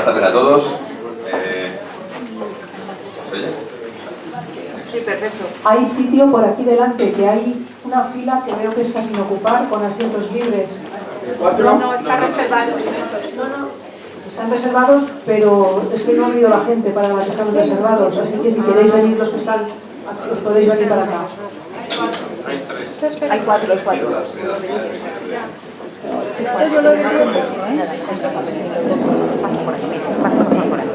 buenas tardes a todos. Sí, perfecto. Hay sitio por aquí delante, que hay una fila que veo que está sin ocupar, con asientos libres. No, está reservado. Están reservados, pero es que no ha habido la gente para la que están reservados, así que si queréis venir los que están, os podéis venir para acá. Hay cuatro. Yo lo veo pasa por aquí, pasa por aquí.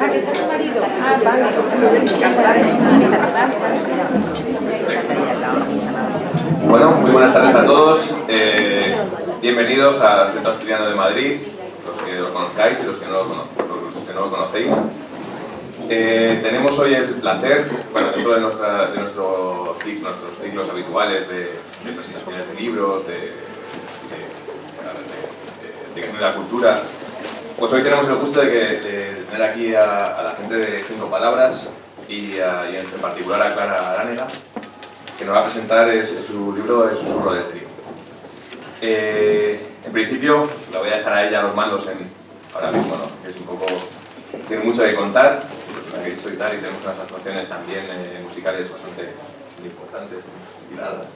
¿Este es su marido? Vale. Bueno, muy buenas tardes a todos. Bienvenidos al Centro Asturiano de Madrid, los que lo conozcáis y los que no lo conocéis. Tenemos hoy el placer, bueno, dentro de nuestros ciclos habituales de presentaciones de libros, de la cultura, pues hoy tenemos el gusto de tener aquí a la gente de Cinco Palabras y en particular a Clara Aránega, que nos va a presentar su libro El susurro del trío. En principio, la voy a dejar a ella a los mandos ahora mismo, ¿no? Que es un poco, tiene mucho que contar, la que he dicho y tal, y tenemos unas actuaciones también musicales bastante importantes y largas.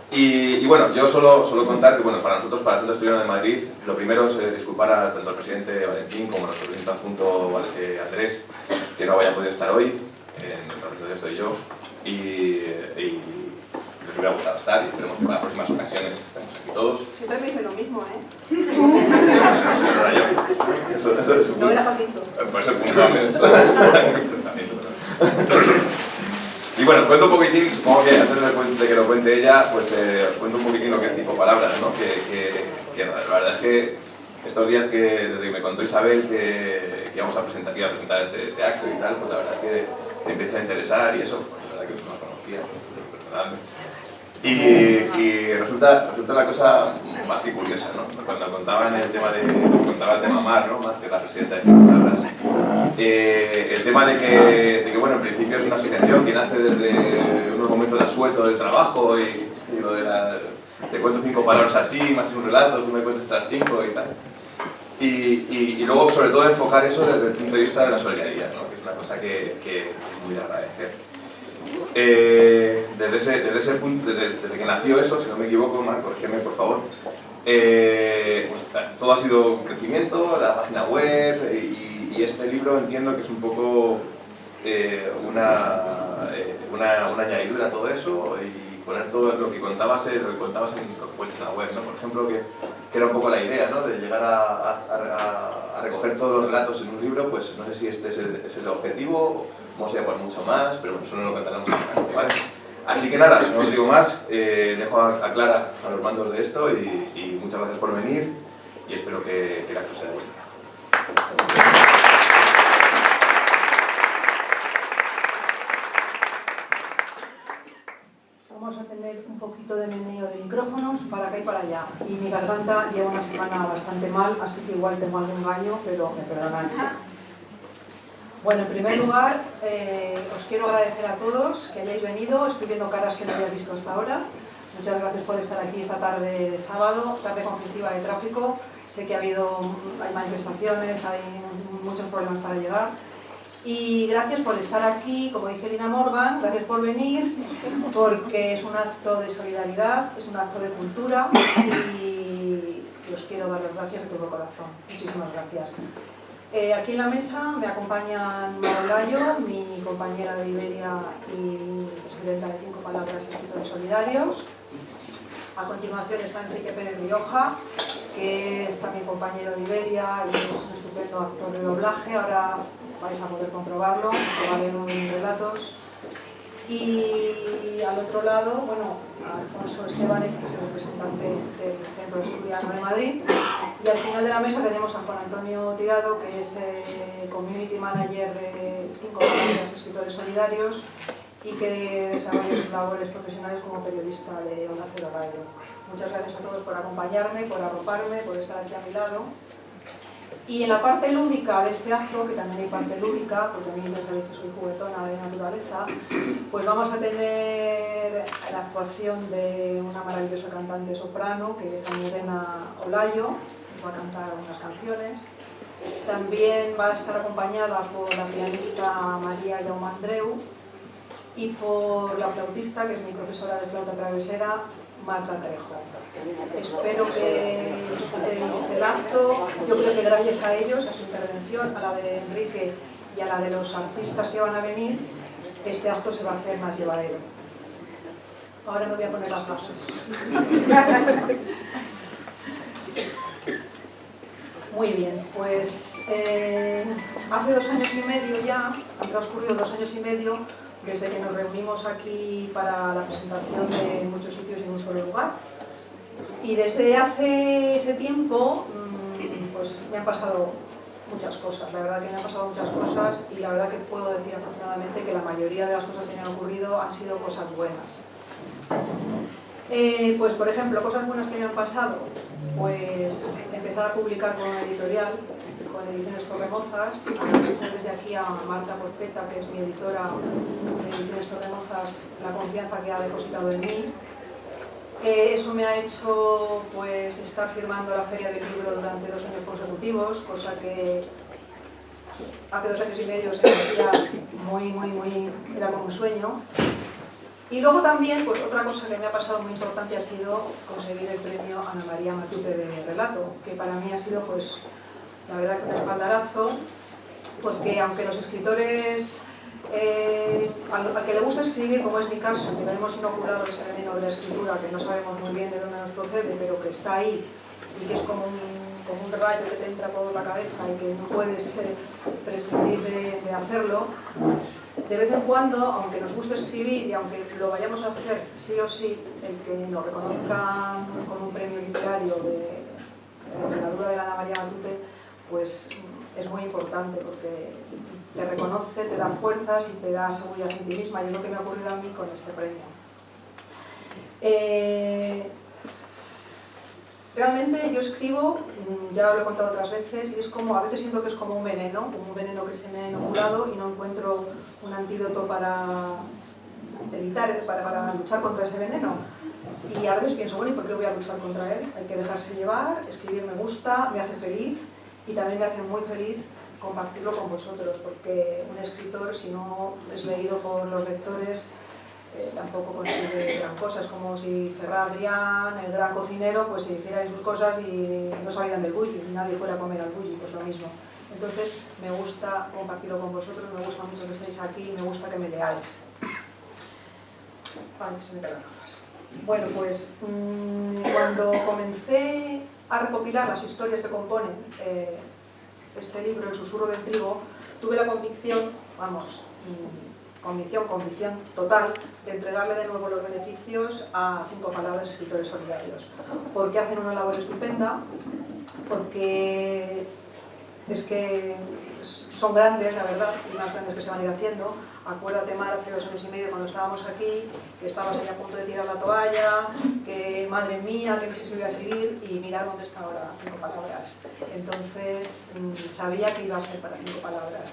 Y bueno, yo solo contar que bueno, para nosotros, para el Centro Asturiano de Madrid, lo primero es disculpar a tanto al presidente Valentín como a nuestro presidente adjunto Andrés, que no haya podido estar hoy, en el representante estoy yo, y les hubiera gustado estar, y esperemos que para las próximas ocasiones estemos aquí todos. Siempre me dice lo mismo, ¿eh? Eso es un No era Jacinto. Pues el punto. Y bueno, cuento un poquitín, supongo que antes de que lo cuente ella, pues os cuento un poquitín lo que es Cinco Palabras, ¿no? Que la verdad es que estos días desde que me contó Isabel que iba a presentar este acto y tal, pues la verdad es que me empieza a interesar y eso, pues la verdad que no lo conocía personalmente. Y resulta la cosa más que curiosa, ¿no? Cuando contaban el tema Mar, ¿no? Mar, que es la presidenta de Cinco Palabras, el tema de que bueno, en principio es una asociación que nace desde unos momentos de asueto del trabajo y lo de te cuento 5 palabras a ti, me haces un relato, tú me cuentas estas 5 y tal. Y luego, sobre todo, enfocar eso desde el punto de vista de la solidaridad, ¿no? Que es una cosa que es muy de agradecer. Desde ese punto, desde que nació eso, si no me equivoco, Mar, corrígeme por favor, pues, todo ha sido un crecimiento, la página web y este libro entiendo que es un poco una añadidura a todo eso y poner todo lo que contabas en lo que cuentas en la web, ¿no? Por ejemplo, que era un poco la idea, ¿no? De llegar a recoger todos los relatos en un libro, pues no sé si este es el objetivo, vamos a ir por mucho más, pero eso no lo contaremos adelante, ¿vale? Así que nada, no os digo más, dejo a Clara a los mandos de esto y muchas gracias por venir y espero que el acto sea de vuestra. Vamos a tener un poquito de meneo de micrófonos para acá y para allá. Y mi garganta lleva una semana bastante mal, así que igual tengo algún gallo, pero me perdonáis. Bueno, en primer lugar, os quiero agradecer a todos que hayáis venido. Estoy viendo caras que no había visto hasta ahora. Muchas gracias por estar aquí esta tarde de sábado, tarde conflictiva de tráfico. Sé que hay manifestaciones, hay muchos problemas para llegar. Y gracias por estar aquí, como dice Lina Morgan, gracias por venir, porque es un acto de solidaridad, es un acto de cultura y os quiero dar las gracias de todo corazón. Muchísimas gracias. Aquí en la mesa me acompañan Manuel Gallo, mi compañera de Iberia y presidenta de Cinco Palabras y Escritores Solidarios. A continuación está Enrique Pérez Rioja, que es también compañero de Iberia y es un estupendo actor de doblaje. Ahora vais a poder comprobarlo, probaremos mis relatos. Y al otro lado, bueno, Alfonso Estebanez, que es el representante del Centro Asturiano de Madrid. Y al final de la mesa tenemos a Juan Antonio Tirado, que es Community Manager de Cinco Palabras Escritores Solidarios y que desarrolla sus labores profesionales como periodista de Onda Cero Radio. Muchas gracias a todos por acompañarme, por arroparme, por estar aquí a mi lado. Y en la parte lúdica de este acto, que también hay parte lúdica, porque a mí ya sabéis que soy juguetona de naturaleza, pues vamos a tener la actuación de una maravillosa cantante soprano, que es Almudena Olayo, que va a cantar unas canciones. También va a estar acompañada por la pianista María Jaume Andreu y por la flautista, que es mi profesora de flauta travesera, Marta Trejo. Espero que disfrutéis del acto. Yo creo que gracias a ellos, a su intervención, a la de Enrique y a la de los artistas que van a venir, este acto se va a hacer más llevadero. Ahora me voy a poner las bases. Muy bien, pues hace 2 años y medio ya, han transcurrido 2 años y medio desde que nos reunimos aquí para la presentación de Muchos sitios en un solo lugar. Y desde hace ese tiempo, pues me han pasado muchas cosas, la verdad que me han pasado muchas cosas y la verdad que puedo decir afortunadamente que la mayoría de las cosas que me han ocurrido han sido cosas buenas. Pues por ejemplo, cosas buenas que me han pasado, pues empezar a publicar con una editorial, con Ediciones Torremozas, agradecer desde aquí a Marta Porpeta, que es mi editora de Ediciones Torremozas, la confianza que ha depositado en mí. Eso me ha hecho pues estar firmando la Feria del Libro durante 2 años consecutivos, cosa que hace 2 años y medio se me hacía era como un sueño. Y luego también, pues otra cosa que me ha pasado muy importante ha sido conseguir el premio Ana María Matute de relato, que para mí ha sido, pues, la verdad que un espaldarazo, porque aunque los escritores, al que le gusta escribir, como es mi caso, que tenemos inoculado ese veneno de la escritura, que no sabemos muy bien de dónde nos procede, pero que está ahí y que es como un rayo que te entra por la cabeza y que no puedes prescindir de hacerlo, de vez en cuando, aunque nos guste escribir y aunque lo vayamos a hacer sí o sí, el que nos reconozcan con un premio literario de la literatura de la Ana María Matute, pues es muy importante porque te reconoce, te da fuerzas y te da seguridad en ti misma, y es lo que me ha ocurrido a mí con este premio. Realmente yo escribo, ya lo he contado otras veces, y es como, a veces siento que es como un veneno que se me ha inoculado y no encuentro un antídoto para evitar, para luchar contra ese veneno. Y a veces pienso, bueno, ¿y por qué voy a luchar contra él? Hay que dejarse llevar, escribir me gusta, me hace feliz y también me hace muy feliz compartirlo con vosotros, porque un escritor, si no es leído por los lectores, tampoco consigue gran cosa. Es como si Ferran Adrià, el gran cocinero, pues se hicieran sus cosas y no salieran del bulli, y nadie fuera a comer al bulli, pues lo mismo. Entonces me gusta compartirlo con vosotros, me gusta mucho que estéis aquí, me gusta que me leáis. Vale, se me caen las gafas. Bueno, pues cuando comencé a recopilar las historias que componen este libro, El susurro del trigo, tuve la convicción, convicción total, de entregarle de nuevo los beneficios a 5 palabras, escritores solidarios, porque hacen una labor estupenda, porque es que son grandes, la verdad, y más grandes que se van a ir haciendo. Acuérdate, Mar, hace 2 años y medio cuando estábamos aquí, que estabas ahí a punto de tirar la toalla, que madre mía, que no sé si voy a seguir, y mirad dónde está ahora, 5 palabras. Entonces, sabía que iba a ser para 5 palabras.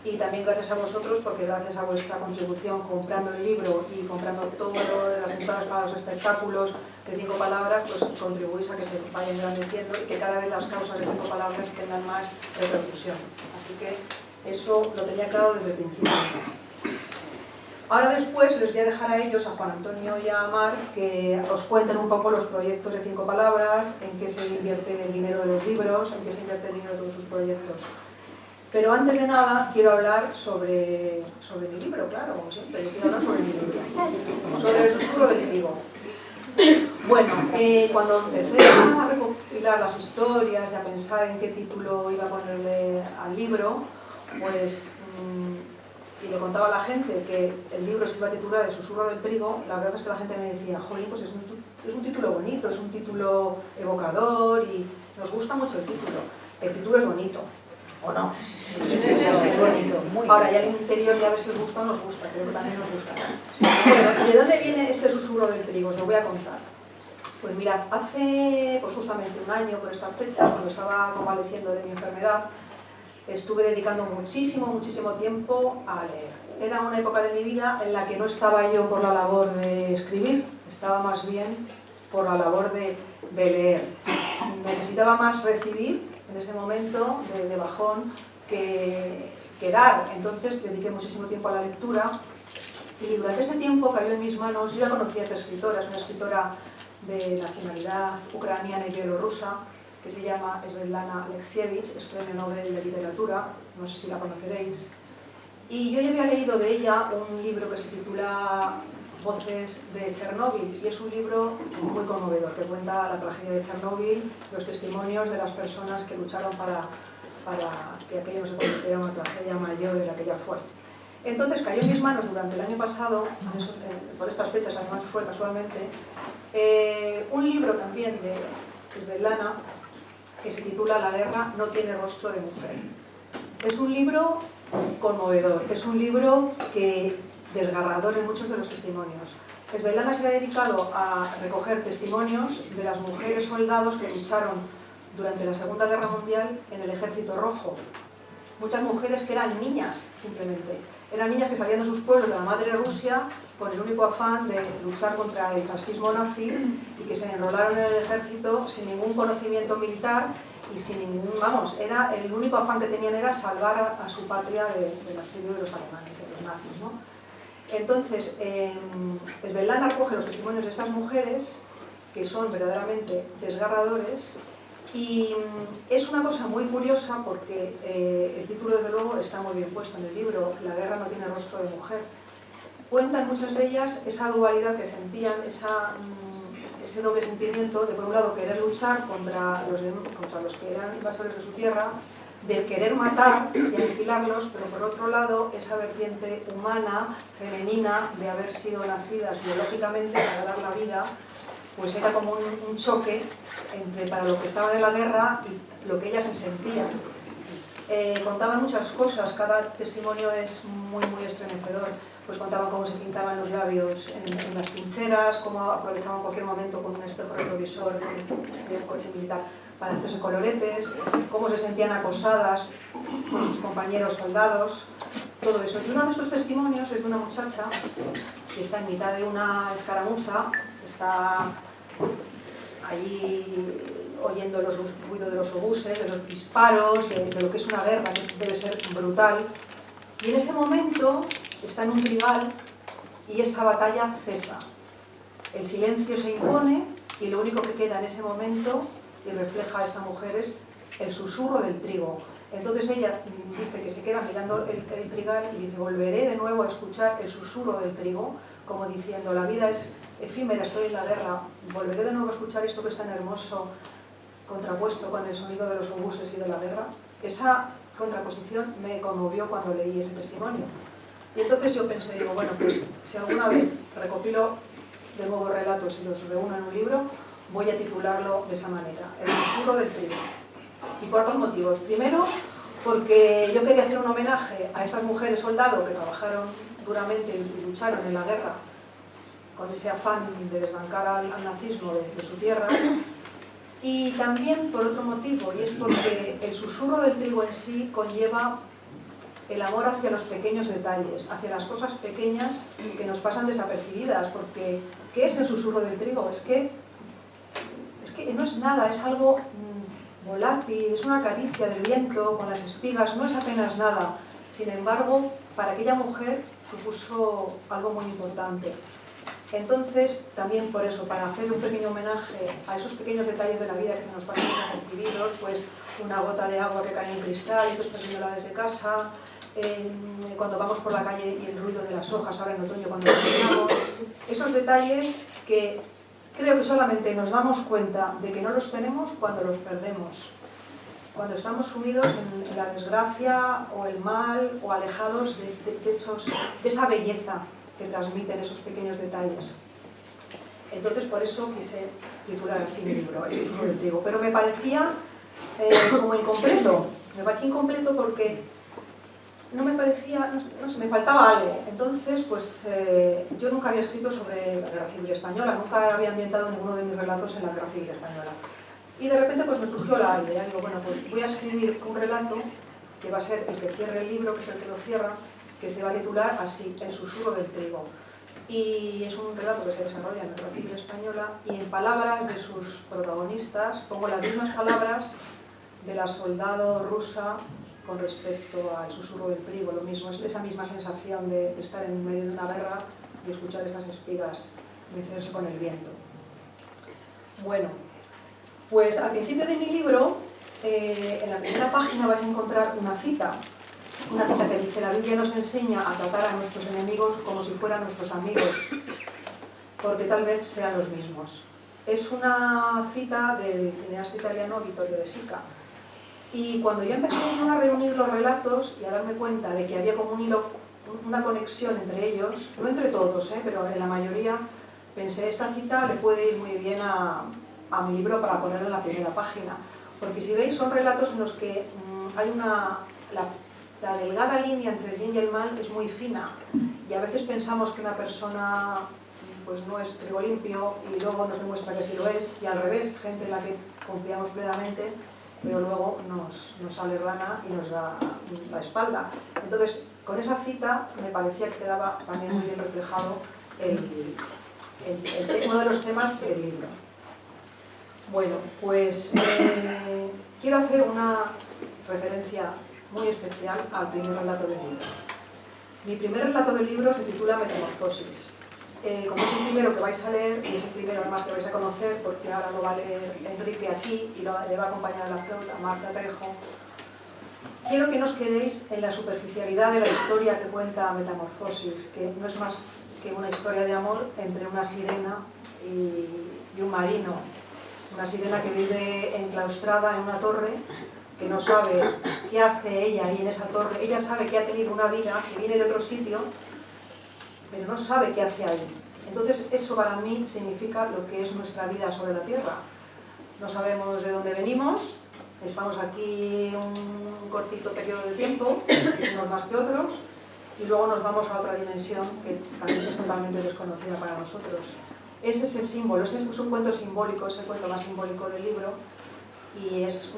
Y también gracias a vosotros, porque gracias a vuestra contribución comprando el libro y comprando todas las entradas para los espectáculos de 5 palabras, pues contribuís a que se vaya engrandeciendo y que cada vez las causas de 5 palabras tengan más repercusión. Así que eso lo tenía claro desde el principio. Ahora después les voy a dejar a ellos, a Juan Antonio y a Mar, que os cuenten un poco los proyectos de 5 palabras, en qué se invierte el dinero de los libros, en qué se invierte el dinero de todos sus proyectos. Pero antes de nada quiero hablar sobre mi libro, claro, como siempre, yo quiero hablar sobre mi libro, sobre El susurro del trigo. Bueno, cuando empecé a recopilar las historias y a pensar en qué título iba a ponerle al libro, pues, y le contaba a la gente que el libro se iba a titular El susurro del trigo, la verdad es que la gente me decía, jolín, pues es un título bonito, es un título evocador y nos gusta mucho el título. El título es bonito. ¿O no? Es bonito. Ahora, ya el interior, ya a ver si os gusta o no os gusta, creo que también nos gusta. Bueno, ¿y de dónde viene este susurro del trigo? Os lo voy a contar. Pues mirad, hace pues justamente un año, por esta fecha, cuando estaba convaleciendo de mi enfermedad, estuve dedicando muchísimo tiempo a leer. Era una época de mi vida en la que no estaba yo por la labor de escribir, estaba más bien por la labor de leer. Necesitaba más recibir en ese momento de bajón que dar. Entonces dediqué muchísimo tiempo a la lectura y durante ese tiempo cayó en mis manos, yo ya conocía a esta escritora, es una escritora de nacionalidad ucraniana y bielorrusa, que se llama Svetlana Alexievich, es premio Nobel de Literatura, no sé si la conoceréis. Y yo ya había leído de ella un libro que se titula Voces de Chernóbil, y es un libro muy conmovedor, que cuenta la tragedia de Chernóbil, los testimonios de las personas que lucharon para que aquello no se convirtiera en una tragedia mayor de la que ya fue. Entonces cayó en mis manos durante el año pasado, por estas fechas además fue casualmente, un libro también de Svetlana que se titula La guerra no tiene rostro de mujer. Es un libro conmovedor, es un libro desgarrador en muchos de los testimonios. Svetlana se ha dedicado a recoger testimonios de las mujeres soldados que lucharon durante la Segunda Guerra Mundial en el Ejército Rojo. Muchas mujeres que eran niñas, simplemente. Eran niñas que salían de sus pueblos, de la madre Rusia, con el único afán de luchar contra el fascismo nazi y que se enrolaron en el ejército sin ningún conocimiento militar y sin ningún, era el único afán que tenían era salvar a su patria del asedio de los alemanes, de los nazis, ¿no? Entonces, Svetlana recoge los testimonios de estas mujeres, que son verdaderamente desgarradores, y es una cosa muy curiosa porque el título, desde luego, está muy bien puesto en el libro, La guerra no tiene rostro de mujer. Cuentan muchas de ellas esa dualidad que sentían, ese doble sentimiento de, por un lado, querer luchar contra los que eran invasores de su tierra, de querer matar y aniquilarlos, pero por otro lado, esa vertiente humana, femenina, de haber sido nacidas biológicamente para dar la vida, pues era como un choque entre para lo que estaban en la guerra y lo que ellas se sentían. Contaban muchas cosas, cada testimonio es muy estremecedor. Pues contaban cómo se pintaban los labios en las trincheras, cómo aprovechaban cualquier momento con un espejo retrovisor de un coche militar para hacerse coloretes, cómo se sentían acosadas por sus compañeros soldados, todo eso. Y uno de estos testimonios es de una muchacha que está en mitad de una escaramuza, está allí oyendo los ruidos de los obuses, de los disparos, de lo que es una guerra, que debe ser brutal. Y en ese momento está en un trigal y esa batalla cesa. El silencio se impone y lo único que queda en ese momento, y refleja a esta mujer, es el susurro del trigo. Entonces ella dice que se queda mirando el trigal y dice: volveré de nuevo a escuchar el susurro del trigo, como diciendo, la vida es efímera, estoy en la guerra, volveré de nuevo a escuchar esto que es tan hermoso, contrapuesto con el sonido de los obuses y de la guerra. Esa contraposición me conmovió cuando leí ese testimonio. Y entonces yo pensé, digo, bueno, pues si alguna vez recopilo de nuevo relatos y los reúno en un libro, voy a titularlo de esa manera, El susurro del trigo. Y por dos motivos. Primero, porque yo quería hacer un homenaje a estas mujeres soldado que trabajaron duramente y lucharon en la guerra con ese afán de desbancar al nazismo de su tierra. Y también por otro motivo, y es porque el susurro del trigo en sí conlleva el amor hacia los pequeños detalles, hacia las cosas pequeñas que nos pasan desapercibidas, porque ¿qué es el susurro del trigo? Es que no es nada, es algo volátil, es una caricia del viento con las espigas, no es apenas nada. Sin embargo, para aquella mujer supuso algo muy importante. Entonces, también por eso, para hacer un pequeño homenaje a esos pequeños detalles de la vida que se nos pasan desapercibidos, pues una gota de agua que cae en cristal y tú estás viéndola desde casa, cuando vamos por la calle y el ruido de las hojas ahora en otoño cuando pasamos, esos detalles que creo que solamente nos damos cuenta de que no los tenemos cuando los perdemos, cuando estamos sumidos en la desgracia o el mal o alejados de esa belleza que transmiten esos pequeños detalles. Entonces por eso quise titular así mi libro, El susurro del trigo, pero me parecía como incompleto, porque no me parecía, no sé, me faltaba algo. Entonces, pues yo nunca había escrito sobre la Guerra Civil Española, nunca había ambientado ninguno de mis relatos en la Guerra Civil Española. Y de repente pues me surgió la idea, digo, bueno, pues voy a escribir un relato que va a ser el que cierre el libro, que es el que lo cierra, que se va a titular así, El susurro del trigo. Y es un relato que se desarrolla en la Guerra Civil Española y en palabras de sus protagonistas pongo las mismas palabras de la soldado rusa con respecto al susurro del trigo, lo mismo, es esa misma sensación de estar en medio de una guerra y escuchar esas espigas mecerse con el viento. Bueno, pues al principio de mi libro, en la primera página vais a encontrar una cita que dice: la Biblia nos enseña a tratar a nuestros enemigos como si fueran nuestros amigos, porque tal vez sean los mismos. Es una cita del cineasta italiano Vittorio De Sica. Y cuando yo empecé a reunir los relatos y a darme cuenta de que había como un hilo, una conexión entre ellos, no entre todos, pero en la mayoría, pensé, esta cita le puede ir muy bien a mi libro para ponerlo en la primera página. Porque si veis, son relatos en los que hay la delgada línea entre el bien y el mal es muy fina. Y a veces pensamos que una persona pues no es trigo limpio y luego nos demuestra que sí lo es, y al revés, gente en la que confiamos plenamente, pero luego nos sale rana y nos da la espalda. Entonces, con esa cita me parecía que quedaba también muy bien reflejado uno de los temas del libro. Bueno, pues quiero hacer una referencia muy especial al primer relato del libro. Mi primer relato del libro se titula Metamorfosis. Como es el primero que vais a leer, y es el primero además que vais a conocer, porque ahora lo va a leer Enrique aquí y le va a acompañar a la flauta Marta Trejo, quiero que no os quedéis en la superficialidad de la historia que cuenta Metamorfosis, que no es más que una historia de amor entre una sirena y un marino. Una sirena que vive enclaustrada en una torre, que no sabe qué hace ella ahí en esa torre. Ella sabe que ha tenido una vida, que viene de otro sitio, pero no sabe qué hace ahí. Entonces eso para mí significa lo que es nuestra vida sobre la Tierra. No sabemos de dónde venimos, estamos aquí un cortito periodo de tiempo, unos más que otros, y luego nos vamos a otra dimensión que también es totalmente desconocida para nosotros. Ese es el símbolo, ese es un cuento simbólico, es el cuento más simbólico del libro, y es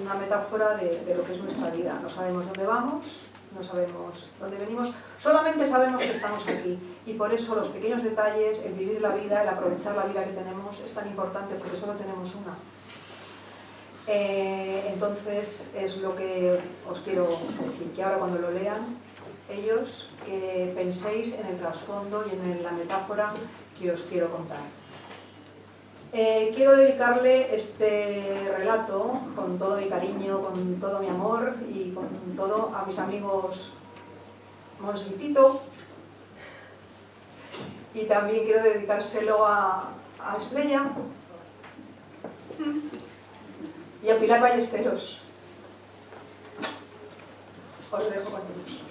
una metáfora de lo que es nuestra vida. No sabemos dónde vamos, no sabemos dónde venimos, solamente sabemos que estamos aquí, y por eso los pequeños detalles, el vivir la vida, el aprovechar la vida que tenemos es tan importante, porque solo tenemos una. Entonces es lo que os quiero decir, que ahora cuando lo lean ellos, que penséis en el trasfondo y en la metáfora que os quiero contar. Quiero dedicarle este relato con todo mi cariño, con todo mi amor y con todo a mis amigos Monse y Tito, y también quiero dedicárselo a Estrella y a Pilar Ballesteros. Os lo dejo con ellos.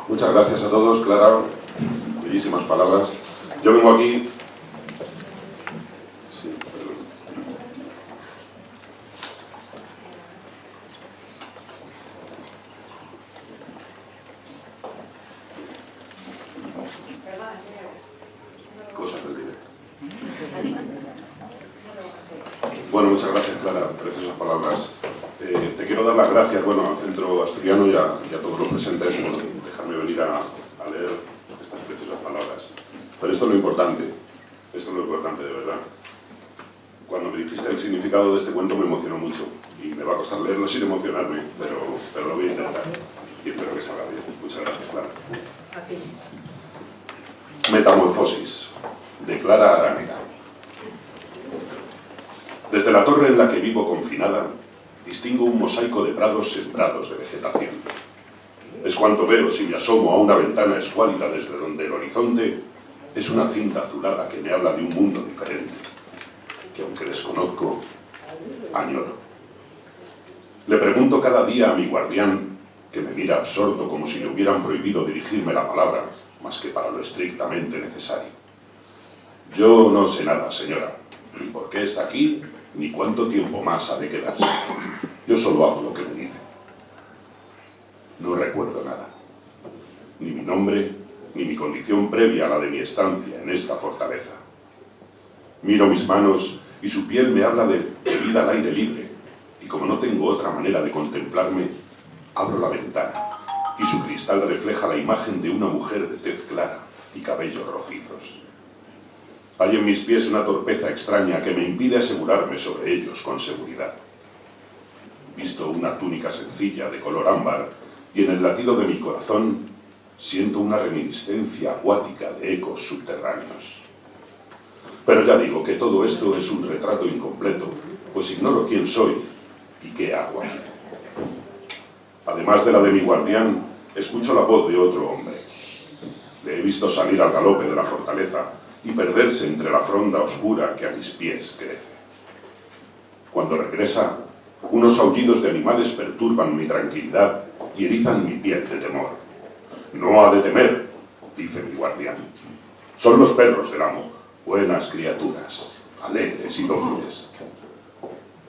Muchas gracias a todos, Clara, bellísimas palabras. Yo vengo aquí... Sí, perdón. Cosas del directo. Bueno, muchas gracias, Clara, preciosas palabras. Te quiero dar las gracias, bueno, al Centro Asturiano y a todos los presentes por dejarme venir a leer estas preciosas palabras. Pero esto es lo importante de verdad. Cuando me dijiste el significado de este cuento me emocionó mucho, y me va a costar leerlo sin emocionarme, pero lo voy a intentar, y espero que salga bien. Muchas gracias, Clara. Metamorfosis, de Clara Aránega. Desde la torre en la que vivo confinada, distingo un mosaico de prados sembrados de vegetación. Es cuanto veo si me asomo a una ventana escuálida desde donde el horizonte es una cinta azulada que me habla de un mundo diferente, que aunque desconozco, añoro. Le pregunto cada día a mi guardián, que me mira absorto como si le hubieran prohibido dirigirme la palabra, más que para lo estrictamente necesario. Yo no sé nada, señora, ni por qué está aquí, ni cuánto tiempo más ha de quedarse. Yo solo hago lo que me dice. No recuerdo nada, ni mi nombre, ni mi condición previa a la de mi estancia en esta fortaleza. Miro mis manos y su piel me habla de vida al aire libre, y como no tengo otra manera de contemplarme, abro la ventana, y su cristal refleja la imagen de una mujer de tez clara y cabellos rojizos. Hay en mis pies una torpeza extraña que me impide asegurarme sobre ellos con seguridad. Visto una túnica sencilla de color ámbar, y en el latido de mi corazón siento una reminiscencia acuática de ecos subterráneos. Pero ya digo que todo esto es un retrato incompleto, pues ignoro quién soy y qué hago aquí. Además de la de mi guardián, escucho la voz de otro hombre. Le he visto salir al galope de la fortaleza y perderse entre la fronda oscura que a mis pies crece. Cuando regresa, unos aullidos de animales perturban mi tranquilidad y erizan mi piel de temor. «No ha de temer», dice mi guardián. «Son los perros del amo, buenas criaturas, alegres y dóciles».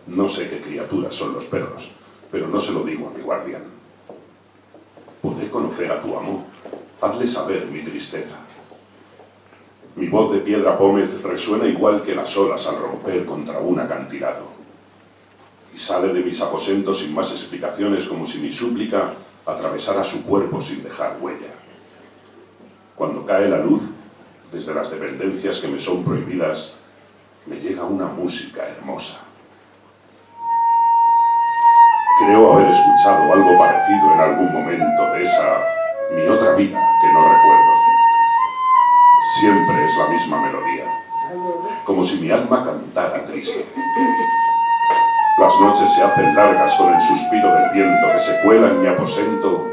No sé qué criaturas son los perros, pero no se lo digo a mi guardián. ¿Podré conocer a tu amo? Hazle saber mi tristeza. Mi voz de piedra pómez resuena igual que las olas al romper contra un acantilado. Y sale de mis aposentos sin más explicaciones, como si mi súplica atravesara su cuerpo sin dejar huella. Cuando cae la luz, desde las dependencias que me son prohibidas, me llega una música hermosa. Creo haber escuchado algo parecido en algún momento de esa mi otra vida que no recuerdo. Siempre es la misma melodía, como si mi alma cantara triste. Las noches se hacen largas con el suspiro del viento que se cuela en mi aposento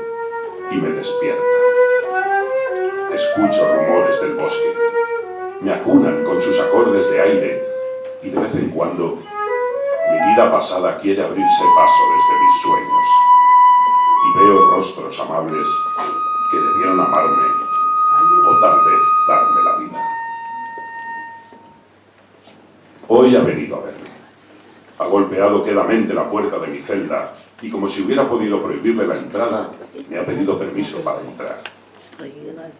y me despierta. Escucho rumores del bosque, me acunan con sus acordes de aire y de vez en cuando mi vida pasada quiere abrirse paso desde mis sueños y veo rostros amables que debieron amarme o tal vez darme la vida. Hoy ha venido a verme. Ha golpeado quedamente la puerta de mi celda y como si hubiera podido prohibirle la entrada, me ha pedido permiso para entrar.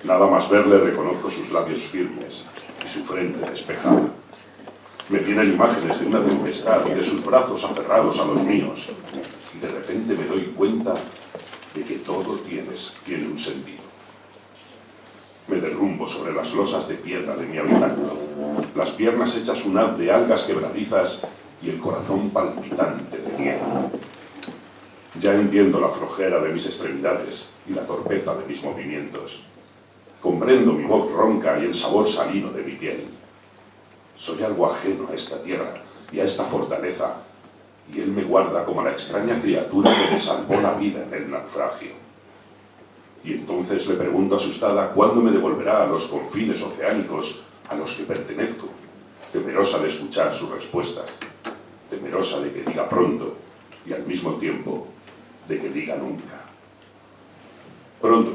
Nada más verle reconozco sus labios firmes y su frente despejada. Me vienen imágenes de una tempestad y de sus brazos aferrados a los míos y de repente me doy cuenta de que todo tiene un sentido. Me derrumbo sobre las losas de piedra de mi habitáculo, las piernas hechas un haz de algas quebradizas y el corazón palpitante de miedo. Ya entiendo la flojera de mis extremidades y la torpeza de mis movimientos. Comprendo mi voz ronca y el sabor salino de mi piel. Soy algo ajeno a esta tierra y a esta fortaleza, y él me guarda como la extraña criatura que me salvó la vida en el naufragio. Y entonces le pregunto asustada cuándo me devolverá a los confines oceánicos a los que pertenezco, temerosa de escuchar su respuesta, temerosa de que diga pronto y al mismo tiempo de que diga nunca. Pronto,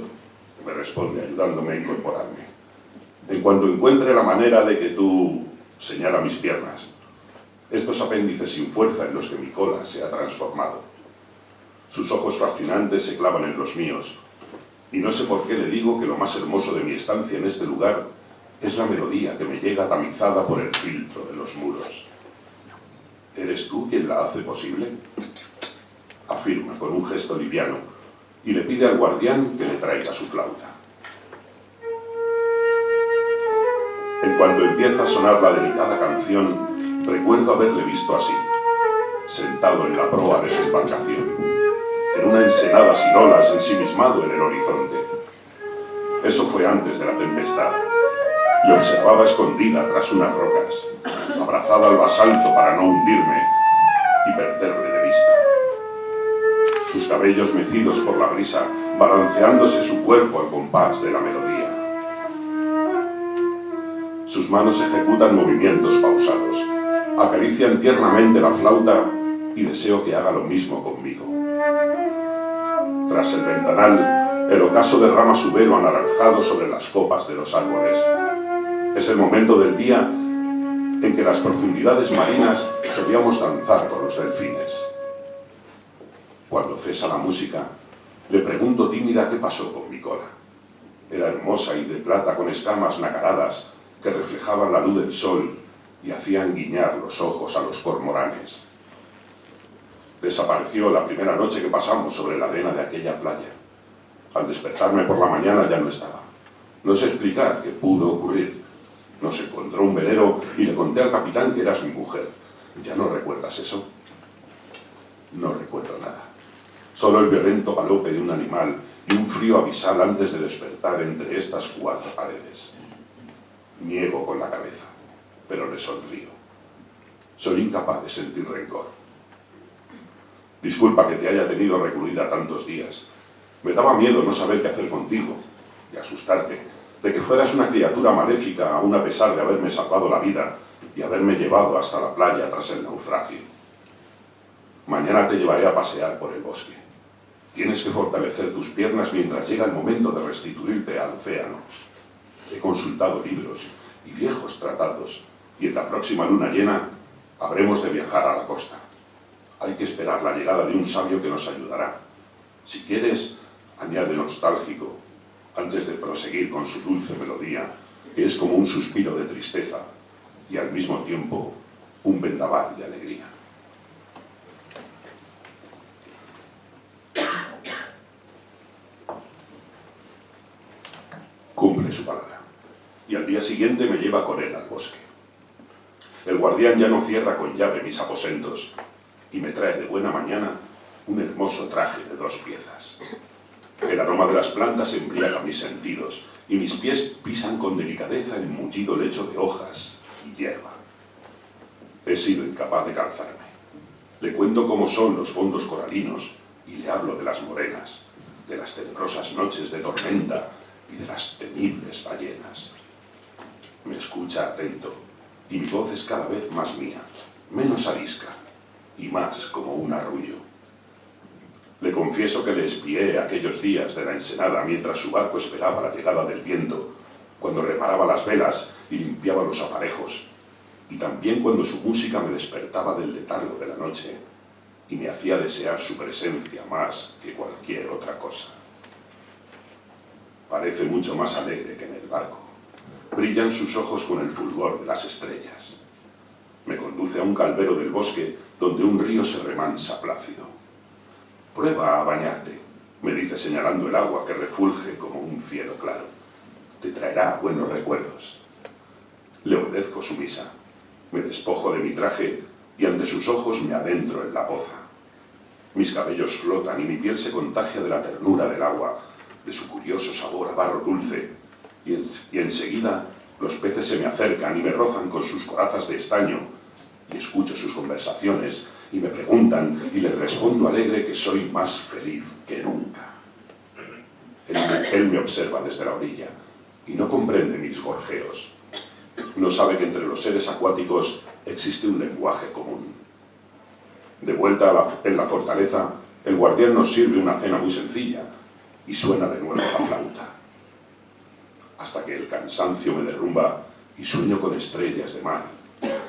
me responde ayudándome a incorporarme. En cuanto encuentre la manera de que tú señala mis piernas, estos apéndices sin fuerza en los que mi cola se ha transformado. Sus ojos fascinantes se clavan en los míos, y no sé por qué le digo que lo más hermoso de mi estancia en este lugar es la melodía que me llega tamizada por el filtro de los muros. ¿Eres tú quien la hace posible?, afirma con un gesto liviano, y le pide al guardián que le traiga su flauta. En cuanto empieza a sonar la delicada canción, recuerdo haberle visto así, sentado en la proa de su embarcación, en una ensenada sin olas, ensimismado en el horizonte. Eso fue antes de la tempestad. Le observaba escondida tras unas rocas, abrazada al basalto para no hundirme y perderle de vista. Sus cabellos mecidos por la brisa, balanceándose su cuerpo al compás de la melodía. Sus manos ejecutan movimientos pausados, acarician tiernamente la flauta y deseo que haga lo mismo conmigo. Tras el ventanal, El ocaso derrama su velo anaranjado sobre las copas de los árboles. Es el momento del día en que las profundidades marinas solíamos danzar con los delfines. Cuando cesa la música, le pregunto tímida qué pasó con mi cola. Era hermosa y de plata con escamas nacaradas que reflejaban la luz del sol y hacían guiñar los ojos a los cormoranes. Desapareció la primera noche que pasamos sobre la arena de aquella playa. Al despertarme por la mañana ya no estaba. No sé explicar qué pudo ocurrir. Nos encontró un velero y le conté al capitán que eras mi mujer. ¿Ya no recuerdas eso? No recuerdo nada. Solo el violento galope de un animal y un frío abisal antes de despertar entre estas cuatro paredes. Niego con la cabeza, pero le sonrío. Soy incapaz de sentir rencor. Disculpa que te haya tenido recluida tantos días. Me daba miedo no saber qué hacer contigo, de asustarte, de que fueras una criatura maléfica aún a pesar de haberme salvado la vida y haberme llevado hasta la playa tras el naufragio. Mañana te llevaré a pasear por el bosque. Tienes que fortalecer tus piernas mientras llega el momento de restituirte al océano. He consultado libros y viejos tratados, y en la próxima luna llena habremos de viajar a la costa. Hay que esperar la llegada de un sabio que nos ayudará. Si quieres, añade nostálgico, antes de proseguir con su dulce melodía, que es como un suspiro de tristeza y al mismo tiempo un vendaval de alegría. Cumple su palabra, y al día siguiente me lleva con él al bosque. El guardián ya no cierra con llave mis aposentos y me trae de buena mañana un hermoso traje de 2 piezas. El aroma de las plantas embriaga mis sentidos y mis pies pisan con delicadeza el mullido lecho de hojas y hierba. He sido incapaz de calzarme. Le cuento cómo son los fondos coralinos y le hablo de las morenas, de las tenebrosas noches de tormenta y de las temibles ballenas. Me escucha atento y mi voz es cada vez más mía, menos arisca y más como un arrullo. Le confieso que le espié aquellos días de la ensenada mientras su barco esperaba la llegada del viento, cuando reparaba las velas y limpiaba los aparejos, y también cuando su música me despertaba del letargo de la noche y me hacía desear su presencia más que cualquier otra cosa. Parece mucho más alegre que en el barco. Brillan sus ojos con el fulgor de las estrellas. Me conduce a un calvero del bosque donde un río se remansa plácido. Prueba a bañarte, me dice señalando el agua que refulge como un cielo claro. Te traerá buenos recuerdos. Le obedezco sumisa. Me despojo de mi traje y ante sus ojos me adentro en la poza. Mis cabellos flotan y mi piel se contagia de la ternura del agua, de su curioso sabor a barro dulce, y enseguida los peces se me acercan y me rozan con sus corazas de estaño, y escucho sus conversaciones y me preguntan y les respondo alegre que soy más feliz que nunca. Él me observa desde la orilla y no comprende mis gorjeos. No sabe que entre los seres acuáticos existe un lenguaje común. De vuelta en la fortaleza, el guardián nos sirve una cena muy sencilla y suena de nuevo la flauta. Hasta que el cansancio me derrumba y sueño con estrellas de mar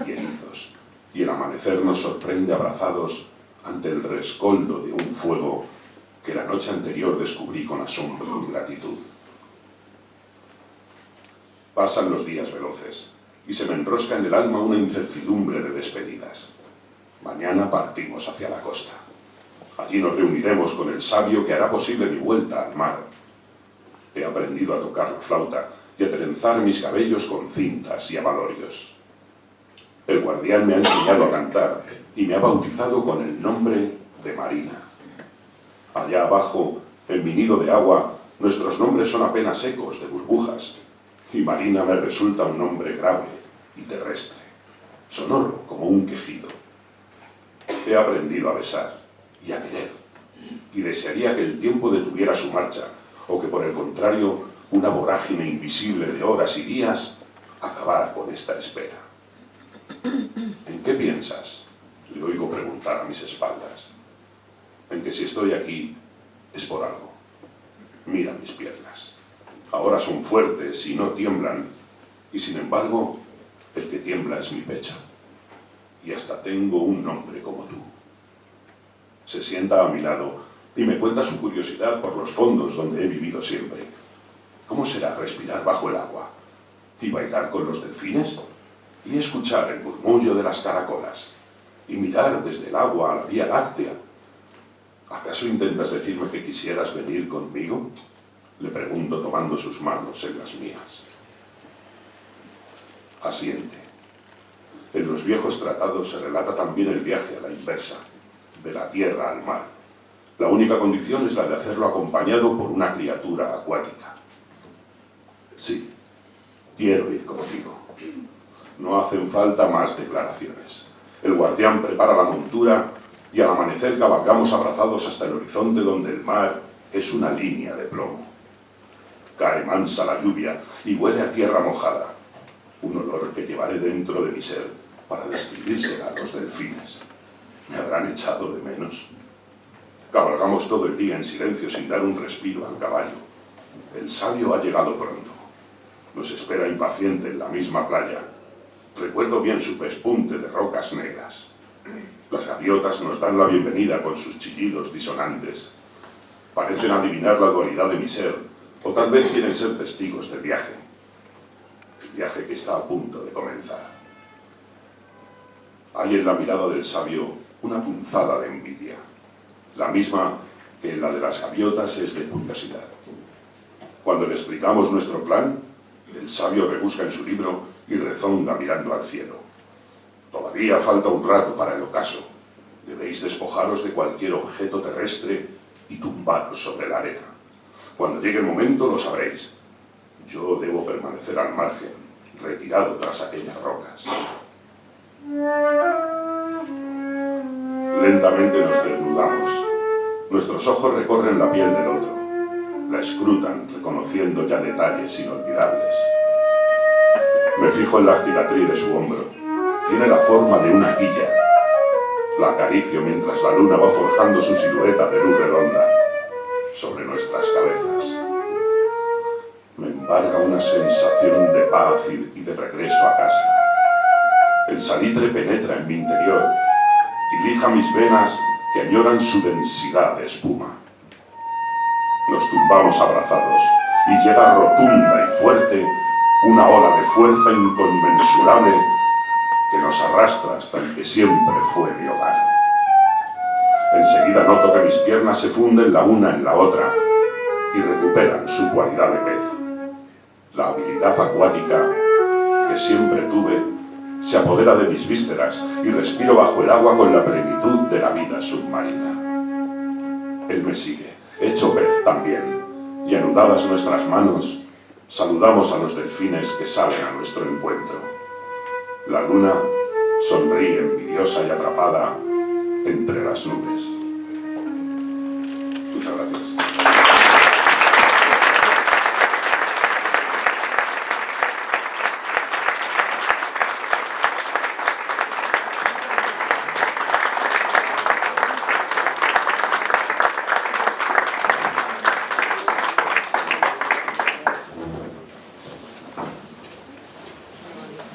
y erizos, y el amanecer nos sorprende abrazados ante el rescoldo de un fuego que la noche anterior descubrí con asombro y gratitud. Pasan los días veloces y se me enrosca en el alma una incertidumbre de despedidas. Mañana partimos hacia la costa. Allí nos reuniremos con el sabio que hará posible mi vuelta al mar. He aprendido a tocar la flauta y a trenzar mis cabellos con cintas y abalorios. El guardián me ha enseñado a cantar y me ha bautizado con el nombre de Marina. Allá abajo, en mi nido de agua, nuestros nombres son apenas ecos de burbujas, y Marina me resulta un nombre grave y terrestre, sonoro como un quejido. He aprendido a besar y a querer, y desearía que el tiempo detuviera su marcha, o que por el contrario, una vorágine invisible de horas y días acabara con esta espera. ¿En qué piensas?, le oigo preguntar a mis espaldas. En que si estoy aquí es por algo. Mira mis piernas. Ahora son fuertes y no tiemblan, y sin embargo, el que tiembla es mi pecho. Y hasta tengo un nombre como tú. Se sienta a mi lado y me cuenta su curiosidad por los fondos donde he vivido siempre. ¿Cómo será respirar bajo el agua? ¿Y bailar con los delfines? ¿Y escuchar el murmullo de las caracolas? ¿Y mirar desde el agua a la Vía Láctea? ¿Acaso intentas decirme que quisieras venir conmigo? Le pregunto tomando sus manos en las mías. Asiente. En los viejos tratados se relata también el viaje a la inversa, de la tierra al mar. La única condición es la de hacerlo acompañado por una criatura acuática. Sí, quiero ir contigo. No hacen falta más declaraciones. El guardián prepara la montura y al amanecer cabalgamos abrazados hasta el horizonte donde el mar es una línea de plomo. Cae mansa la lluvia y huele a tierra mojada, un olor que llevaré dentro de mi ser para describírsela a los delfines. ¿Me habrán echado de menos? Cabalgamos todo el día en silencio sin dar un respiro al caballo. El sabio ha llegado pronto. Nos espera impaciente en la misma playa. Recuerdo bien su pespunte de rocas negras. Las gaviotas nos dan la bienvenida con sus chillidos disonantes. Parecen adivinar la dualidad de mi ser, o tal vez quieren ser testigos del viaje. El viaje que está a punto de comenzar. Hay en la mirada del sabio una punzada de envidia, la misma que en la de las gaviotas es de curiosidad. Cuando le explicamos nuestro plan, el sabio rebusca en su libro y rezonga mirando al cielo. Todavía falta un rato para el ocaso. Debéis despojaros de cualquier objeto terrestre y tumbaros sobre la arena. Cuando llegue el momento lo sabréis. Yo debo permanecer al margen, retirado tras aquellas rocas. Lentamente nos desnudamos. Nuestros ojos recorren la piel del otro. La escrutan, reconociendo ya detalles inolvidables. Me fijo en la cicatriz de su hombro. Tiene la forma de una quilla. La acaricio mientras la luna va forjando su silueta de luz redonda sobre nuestras cabezas. Me embarga una sensación de paz y de regreso a casa. El salitre penetra en mi interior y lija mis venas que añoran su densidad de espuma. Nos tumbamos abrazados y llega rotunda y fuerte una ola de fuerza inconmensurable que nos arrastra hasta el que siempre fue mi hogar. Enseguida noto que mis piernas se funden la una en la otra y recuperan su cualidad de pez. La habilidad acuática que siempre tuve se apodera de mis vísceras y respiro bajo el agua con la plenitud de la vida submarina. Él me sigue, hecho pez también, y anudadas nuestras manos, saludamos a los delfines que salen a nuestro encuentro. La luna sonríe envidiosa y atrapada entre las nubes. Muchas gracias.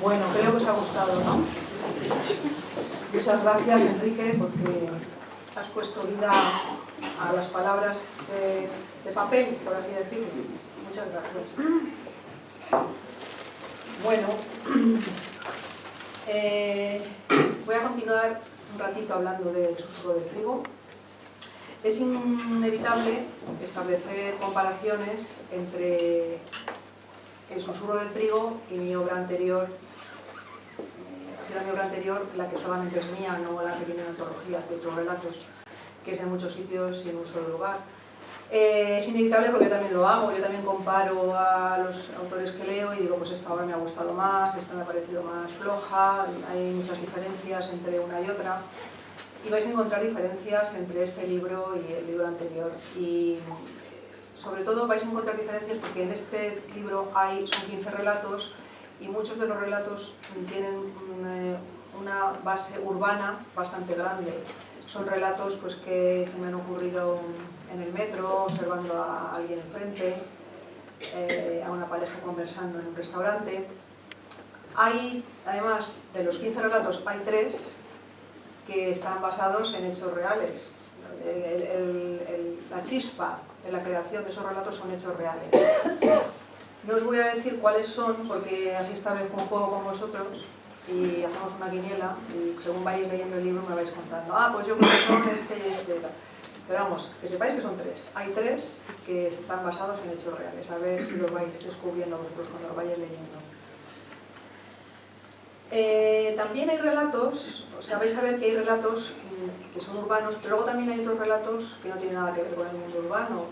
Bueno, creo que os ha gustado, ¿no? Muchas gracias, Enrique, porque has puesto vida a las palabras de papel, por así decirlo. Muchas gracias. Bueno, voy a continuar un ratito hablando del susurro del trigo. Es inevitable establecer comparaciones entre el susurro del trigo y mi obra anterior, la que solamente es mía, no la que tiene antologías de otros relatos, que es en muchos sitios y en un solo lugar. Es inevitable porque yo también lo hago, yo también comparo a los autores que leo y digo, pues esta obra me ha gustado más, esta me ha parecido más floja, hay muchas diferencias entre una y otra. Y vais a encontrar diferencias entre este libro y el libro anterior. Y sobre todo vais a encontrar diferencias porque en este libro son 15 relatos y muchos de los relatos tienen una base urbana bastante grande. Son relatos pues, que se me han ocurrido en el metro, observando a alguien enfrente, a una pareja conversando en un restaurante. Hay, además, de los 15 relatos, hay 3 que están basados en hechos reales. La chispa de la creación de esos relatos son hechos reales. No os voy a decir cuáles son, porque así esta vez juego con vosotros y hacemos una quiniela y según vais leyendo el libro me vais contando, pues yo creo que son este y este. Pero vamos, que sepáis que son 3. Hay 3 que están basados en hechos reales. A ver si los vais descubriendo vosotros cuando lo vayáis leyendo. También hay relatos, o sea, vais a ver que hay relatos que son urbanos, pero luego también hay otros relatos que no tienen nada que ver con el mundo urbano.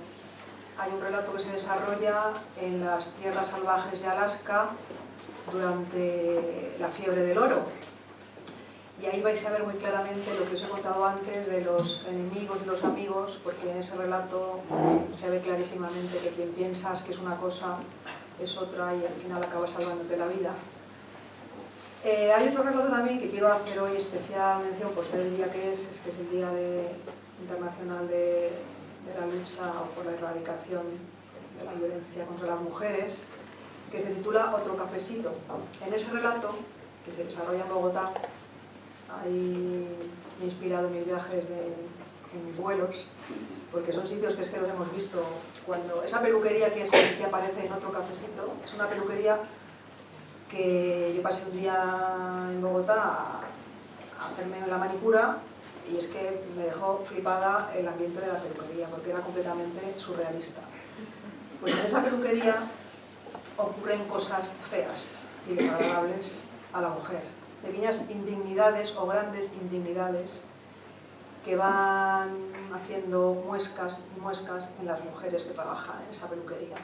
Hay un relato que se desarrolla en las tierras salvajes de Alaska durante la fiebre del oro. Y ahí vais a ver muy claramente lo que os he contado antes de los enemigos y los amigos, porque en ese relato se ve clarísimamente que quien piensas que es una cosa es otra y al final acaba salvándote la vida. Hay otro relato también que quiero hacer hoy especial mención, pues el día que es que es el Día Internacional de la lucha por la erradicación de la violencia contra las mujeres, que se titula Otro cafecito. En ese relato, que se desarrolla en Bogotá, ahí me he inspirado en mis viajes, en mis vuelos, porque son sitios que es que los hemos visto. Cuando esa peluquería que aparece en Otro cafecito, es una peluquería que yo pasé un día en Bogotá a hacerme la manicura y es que me dejó flipada el ambiente de la peluquería porque era completamente surrealista. Pues en esa peluquería ocurren cosas feas y desagradables a la mujer, pequeñas indignidades o grandes indignidades que van haciendo muescas y muescas en las mujeres que trabajan en esa peluquería.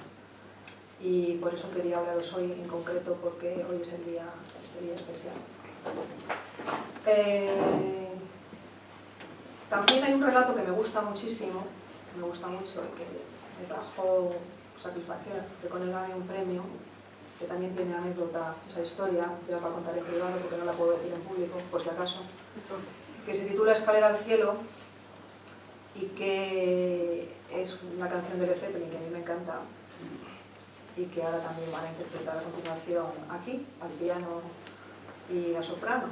Y por eso quería hablaros hoy en concreto, porque hoy es este día especial. También hay un relato que me gusta muchísimo, y que me trajo satisfacción, que con él gané un premio, que también tiene anécdota esa historia, que os la contaré en privado porque no la puedo decir en público, por si acaso, que se titula Escalera al cielo y que es una canción de Led Zeppelin que a mí me encanta y que ahora también van a interpretar a continuación aquí, al piano y la soprano.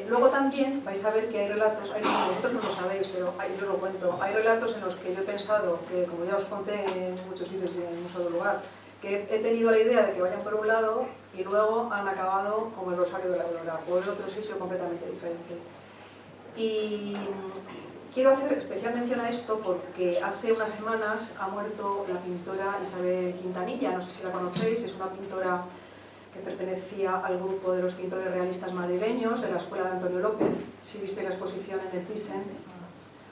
Luego también vais a ver que hay relatos, vosotros no lo sabéis, pero yo lo cuento, hay relatos en los que yo he pensado, que como ya os conté en muchos sitios y en un solo lugar, que he tenido la idea de que vayan por un lado y luego han acabado como el Rosario de la Aurora, por otro sitio completamente diferente. Y quiero hacer especial mención a esto porque hace unas semanas ha muerto la pintora Isabel Quintanilla, no sé si la conocéis, es una pintora que pertenecía al grupo de los pintores realistas madrileños de la Escuela de Antonio López. Si visteis la exposición en el Thyssen,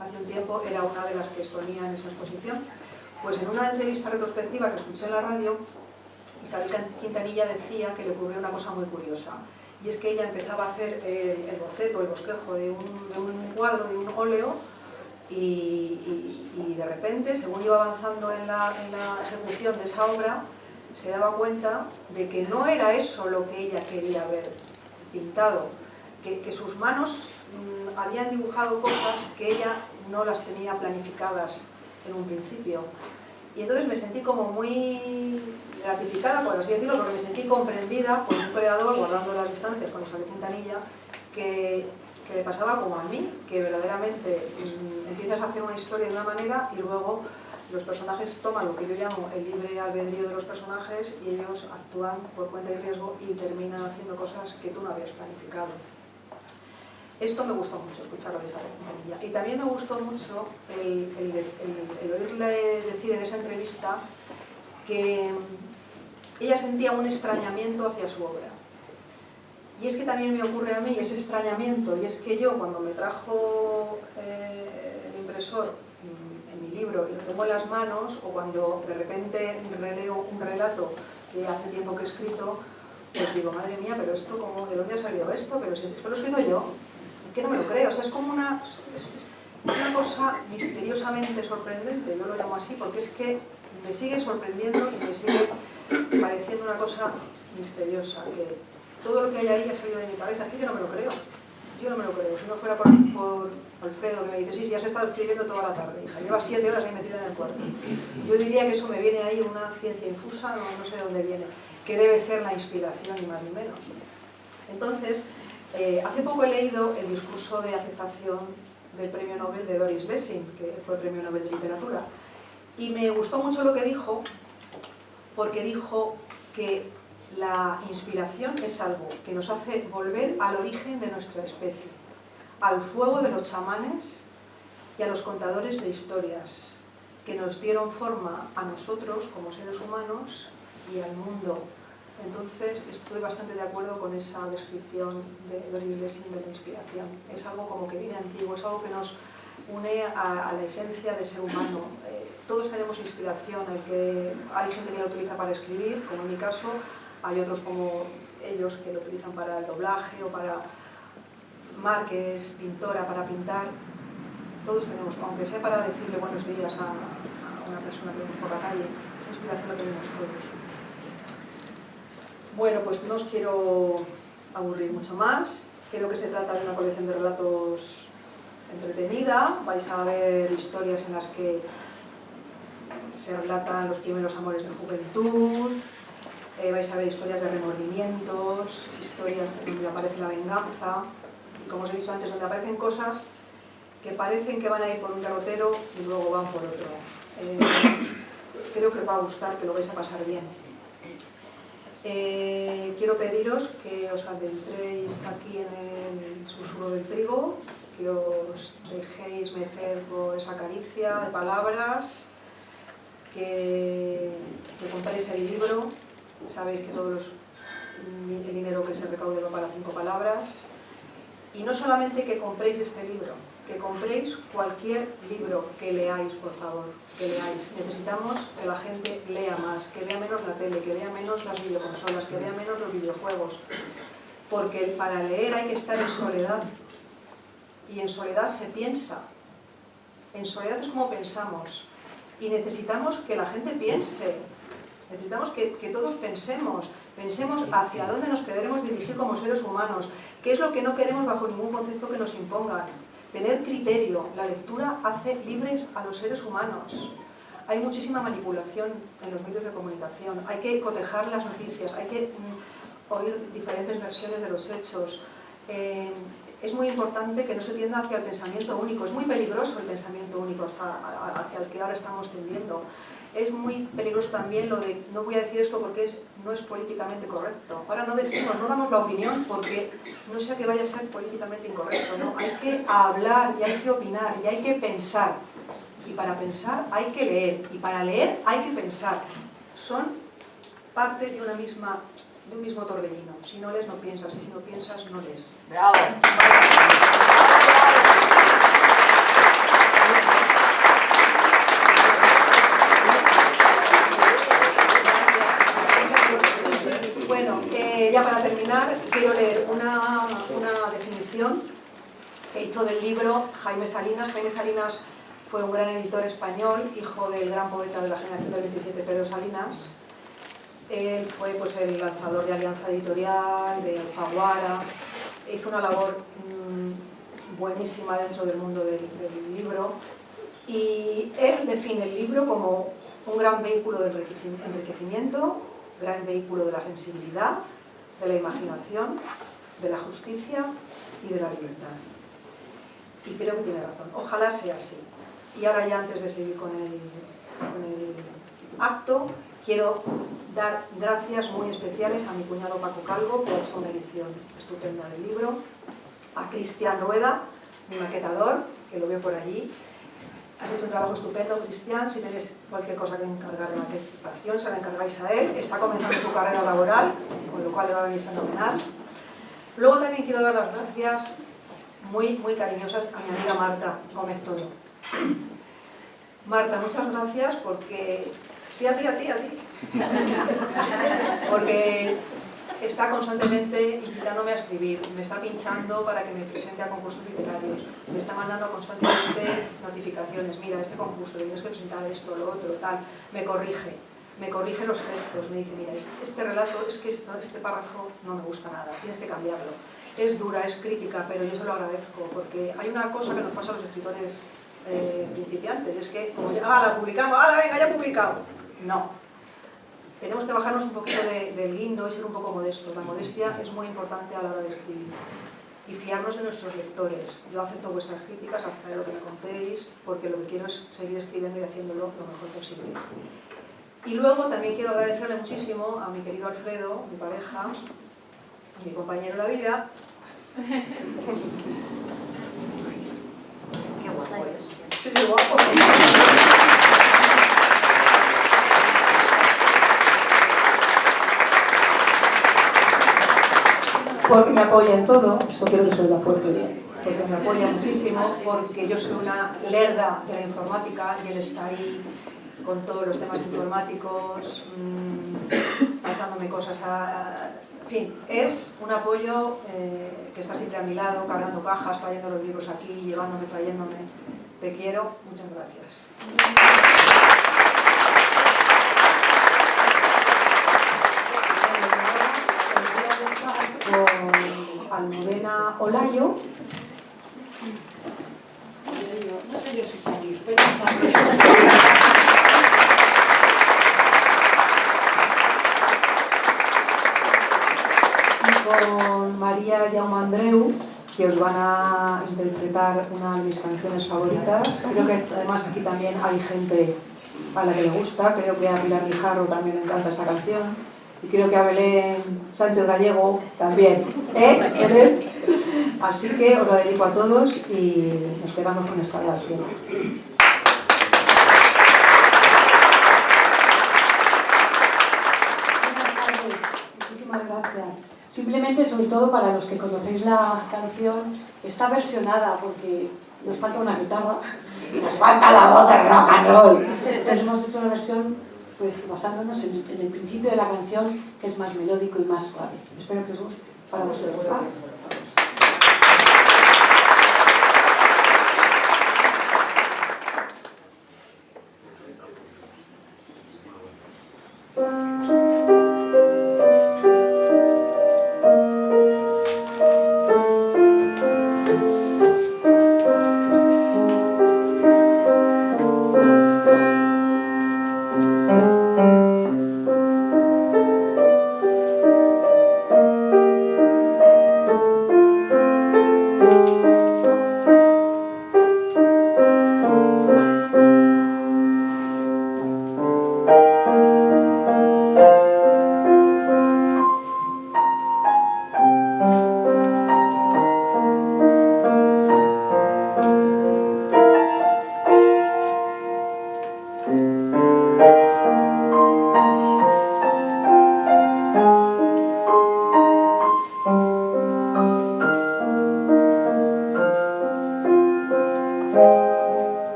hace un tiempo era una de las que exponía en esa exposición. Pues en una entrevista retrospectiva que escuché en la radio, Isabel Quintanilla decía que le ocurrió una cosa muy curiosa, y es que ella empezaba a hacer el boceto, el bosquejo de un cuadro, de un óleo, y de repente, según iba avanzando en la ejecución de esa obra, se daba cuenta de que no era eso lo que ella quería ver pintado, que sus manos habían dibujado cosas que ella no las tenía planificadas en un principio. Y entonces me sentí como muy gratificada, por así decirlo, porque me sentí comprendida por un creador, guardando las distancias con Isabel Quintanilla, que le pasaba como a mí, que verdaderamente empiezas a hacer una historia de una manera y luego los personajes toman lo que yo llamo el libre albedrío de los personajes y ellos actúan por cuenta y riesgo y terminan haciendo cosas que tú no habías planificado. Esto me gustó mucho, escucharlo de Isabel Quintanilla. Y también me gustó mucho el oírle decir en esa entrevista que ella sentía un extrañamiento hacia su obra. Y es que también me ocurre a mí ese extrañamiento, y es que yo cuando me trajo el impresor en mi libro y lo tengo en las manos, o cuando de repente releo un relato que hace tiempo que he escrito, pues digo, madre mía, pero esto, ¿de dónde ha salido esto? Pero si esto lo he escrito yo, que no me lo creo, o sea, es como una cosa misteriosamente sorprendente, yo lo llamo así, porque es que me sigue sorprendiendo y me sigue pareciendo una cosa misteriosa, que todo lo que hay ahí ha salido de mi cabeza, es que yo no me lo creo. yo no me lo creo, si no fuera por Alfredo, que me dice, sí, ya has estado escribiendo toda la tarde, hija, lleva 7 horas ahí metida en el cuarto. Yo diría que eso me viene ahí una ciencia infusa, no sé de dónde viene, que debe ser la inspiración, ni más ni menos. Entonces, hace poco he leído el discurso de aceptación del premio Nobel de Doris Lessing, que fue premio Nobel de Literatura, y me gustó mucho lo que dijo, porque dijo que la inspiración es algo que nos hace volver al origen de nuestra especie, al fuego de los chamanes y a los contadores de historias, que nos dieron forma a nosotros como seres humanos y al mundo. Entonces estoy bastante de acuerdo con esa descripción de Doris Lessing de la inspiración. Es algo como que viene antiguo, es algo que nos une a la esencia del ser humano. Todos tenemos inspiración, hay gente que la utiliza para escribir, como en mi caso, hay otros como ellos que lo utilizan para el doblaje o para Mar, que es pintora, para pintar. Todos tenemos, aunque sea para decirle buenos días a una persona que vemos por la calle, esa inspiración la tenemos todos. Bueno, pues no os quiero aburrir mucho más. Creo que se trata de una colección de relatos entretenida. Vais a ver historias en las que se relatan los primeros amores de juventud, vais a ver historias de remordimientos, historias donde aparece la venganza, y como os he dicho antes, donde aparecen cosas que parecen que van a ir por un derrotero y luego van por otro. Creo que os va a gustar, que lo vais a pasar bien. Quiero pediros que os adentréis aquí en el susurro del trigo, que os dejéis mecer por esa caricia de palabras, que compréis el libro. Sabéis que el dinero que se recaude va para 5 palabras. Y no solamente que compréis este libro, que compréis cualquier libro que leáis, por favor, que leáis. Necesitamos que la gente lea más, que vea menos la tele, que vea menos las videoconsolas, que vea menos los videojuegos. Porque para leer hay que estar en soledad. Y en soledad se piensa. En soledad es como pensamos. Y necesitamos que la gente piense. Necesitamos que todos pensemos hacia dónde nos queremos dirigir como seres humanos, qué es lo que no queremos bajo ningún concepto que nos impongan. Tener criterio. La lectura hace libres a los seres humanos. Hay muchísima manipulación en los medios de comunicación. Hay que cotejar las noticias, hay que oír diferentes versiones de los hechos. Es muy importante que no se tienda hacia el pensamiento único. Es muy peligroso el pensamiento único hacia el que ahora estamos tendiendo. Es muy peligroso también lo de, no voy a decir esto porque no es políticamente correcto. Ahora no decimos, no damos la opinión porque no sea que vaya a ser políticamente incorrecto, ¿no? Hay que hablar y hay que opinar y hay que pensar. Y para pensar hay que leer. Y para leer hay que pensar. Son parte de un mismo torbellino. Si no lees, no piensas. Y si no piensas, no lees. ¡Bravo! Bueno, ya para terminar, quiero leer una definición que hizo del libro Jaime Salinas. Jaime Salinas fue un gran editor español, hijo del gran poeta de la generación del 27, Pedro Salinas. Él fue pues, el lanzador de Alianza Editorial, de Alfaguara. Hizo una labor buenísima dentro del mundo del libro. Y él define el libro como un gran vehículo de enriquecimiento, gran vehículo de la sensibilidad, de la imaginación, de la justicia y de la libertad. Y creo que tiene razón. Ojalá sea así. Y ahora ya antes de seguir con el acto, quiero dar gracias muy especiales a mi cuñado Paco Calvo, que ha hecho una edición estupenda del libro, a Cristian Rueda, mi maquetador, que lo veo por allí. Has hecho un trabajo estupendo, Cristian. Si tenéis cualquier cosa que encargar de maquetación, se la encargáis a él. Está comenzando su carrera laboral, con lo cual le va a venir fenomenal. Luego también quiero dar las gracias muy, muy cariñosas a mi amiga Marta Gómez Todo. Marta, muchas gracias porque... Sí, a ti. Porque está constantemente invitándome a escribir, me está pinchando para que me presente a concursos literarios, me está mandando constantemente notificaciones, mira, este concurso, tienes que presentar esto, lo otro, tal, me corrige los textos, me dice, mira, este relato, es que este párrafo no me gusta nada, tienes que cambiarlo. es dura, es crítica, pero yo se lo agradezco, porque hay una cosa que nos pasa a los escritores principiantes, es que como ya, la publicamos, venga, ya he publicado. No. Tenemos que bajarnos un poquito del guindo y ser un poco modestos. La modestia es muy importante a la hora de escribir. Y fiarnos de nuestros lectores. Yo acepto vuestras críticas, aceptaré lo que me contéis, porque lo que quiero es seguir escribiendo y haciéndolo lo mejor posible. Y luego también quiero agradecerle muchísimo a mi querido Alfredo, mi pareja, mi compañero en la vida. Qué guapo es. Sí, qué guapo. Porque me apoya en todo, eso quiero que se lo fuerte bien, porque me apoya muchísimo, porque yo soy una lerda de la informática y él está ahí con todos los temas informáticos, pasándome cosas en fin, es un apoyo que está siempre a mi lado, cargando cajas, trayendo los libros aquí, llevándome, trayéndome. Te quiero, muchas gracias. Con Almudena Olayo. No sé yo si salir, pero esta vez. Y con María Jaume Andreu, que os van a interpretar una de mis canciones favoritas. Creo que además aquí también hay gente a la que le gusta. Creo que a Pilar Guijarro también le encanta esta canción. Y creo que a Belén Sánchez Gallego también. Belén? Así que os lo dedico a todos y nos quedamos con esta canción. Muchísimas gracias. Simplemente, sobre todo para los que conocéis la canción, está versionada porque nos falta una guitarra y nos falta la voz del rock and roll. Entonces hemos hecho una versión pues basándonos en el principio de la canción, que es más melódico y más suave. Espero que os guste. Para vosotros.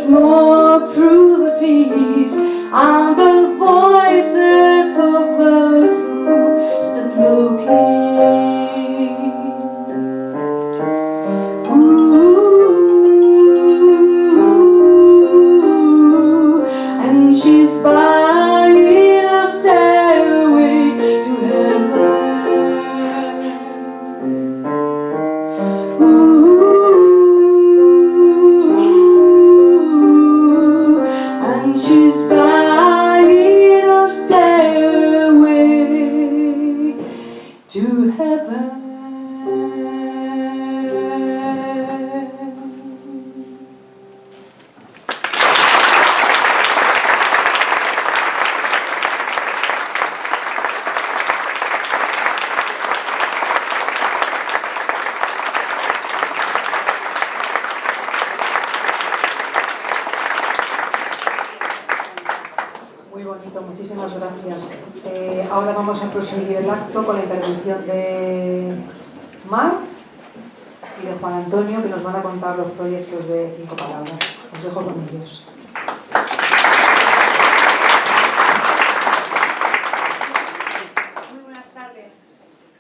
smoke through the trees and the voices of those who stood looking. And she's buying a stairway to heaven. And she's buying a stairway to heaven. Muy bonito, muchísimas gracias. Ahora vamos a proseguir el acto con la intervención de Mar y de Juan Antonio, que nos van a contar los proyectos de 5 palabras. Os dejo con ellos. Muy buenas tardes.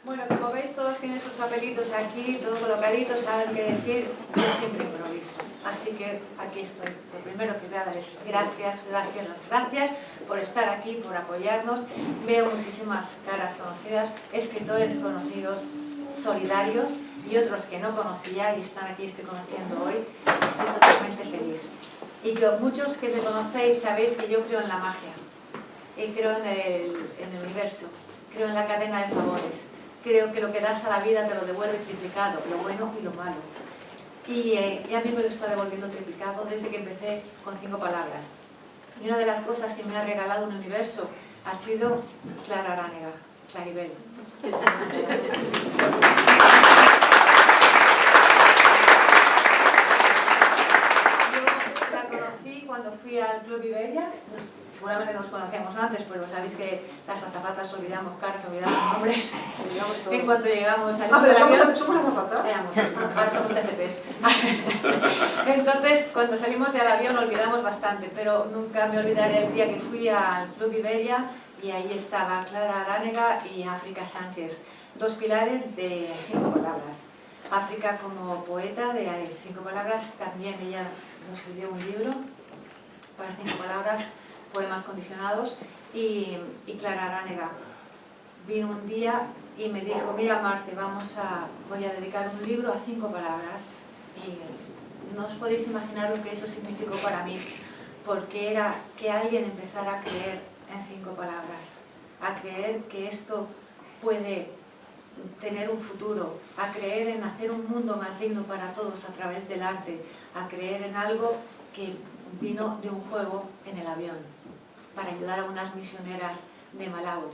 Bueno, como veis, todos tienen sus papelitos aquí, todos colocaditos, saben qué decir. Yo siempre improviso. Así que aquí estoy. Lo primero que voy a dar es gracias por estar aquí, por apoyarnos. Veo muchísimas caras conocidas, escritores conocidos, solidarios y otros que no conocía y están aquí, estoy conociendo hoy. Estoy totalmente feliz. Y que muchos que me conocéis sabéis que yo creo en la magia. Y creo en el universo. Creo en la cadena de favores. Creo que lo que das a la vida te lo devuelve triplicado, lo bueno y lo malo. Y a mí me lo está devolviendo triplicado desde que empecé con 5 palabras. Y una de las cosas que me ha regalado un universo ha sido Clara Aránega, Claribel. Yo la conocí cuando fui al Club Iberia. Seguramente nos conocíamos antes, pero sabéis que las azafatas olvidamos caras, olvidamos nombres. Olvidamos todo. En cuanto llegamos al pero ¿somos azafatas? éramos, ahora somos TCPs. Entonces, cuando salimos del avión olvidamos bastante, pero nunca me olvidaré el día que fui al Club Iberia y ahí estaba Clara Aránega y África Sánchez, 2 pilares de 5 palabras. África como poeta de 5 palabras, también ella nos escribió un libro para 5 palabras, poemas condicionados, y Clara Aránega vino un día y me dijo: mira Marte, voy a dedicar un libro a 5 palabras, y no os podéis imaginar lo que eso significó para mí, porque era que alguien empezara a creer en 5 palabras, a creer que esto puede tener un futuro, a creer en hacer un mundo más digno para todos a través del arte, a creer en algo que vino de un juego en el avión para ayudar a unas misioneras de Malawi.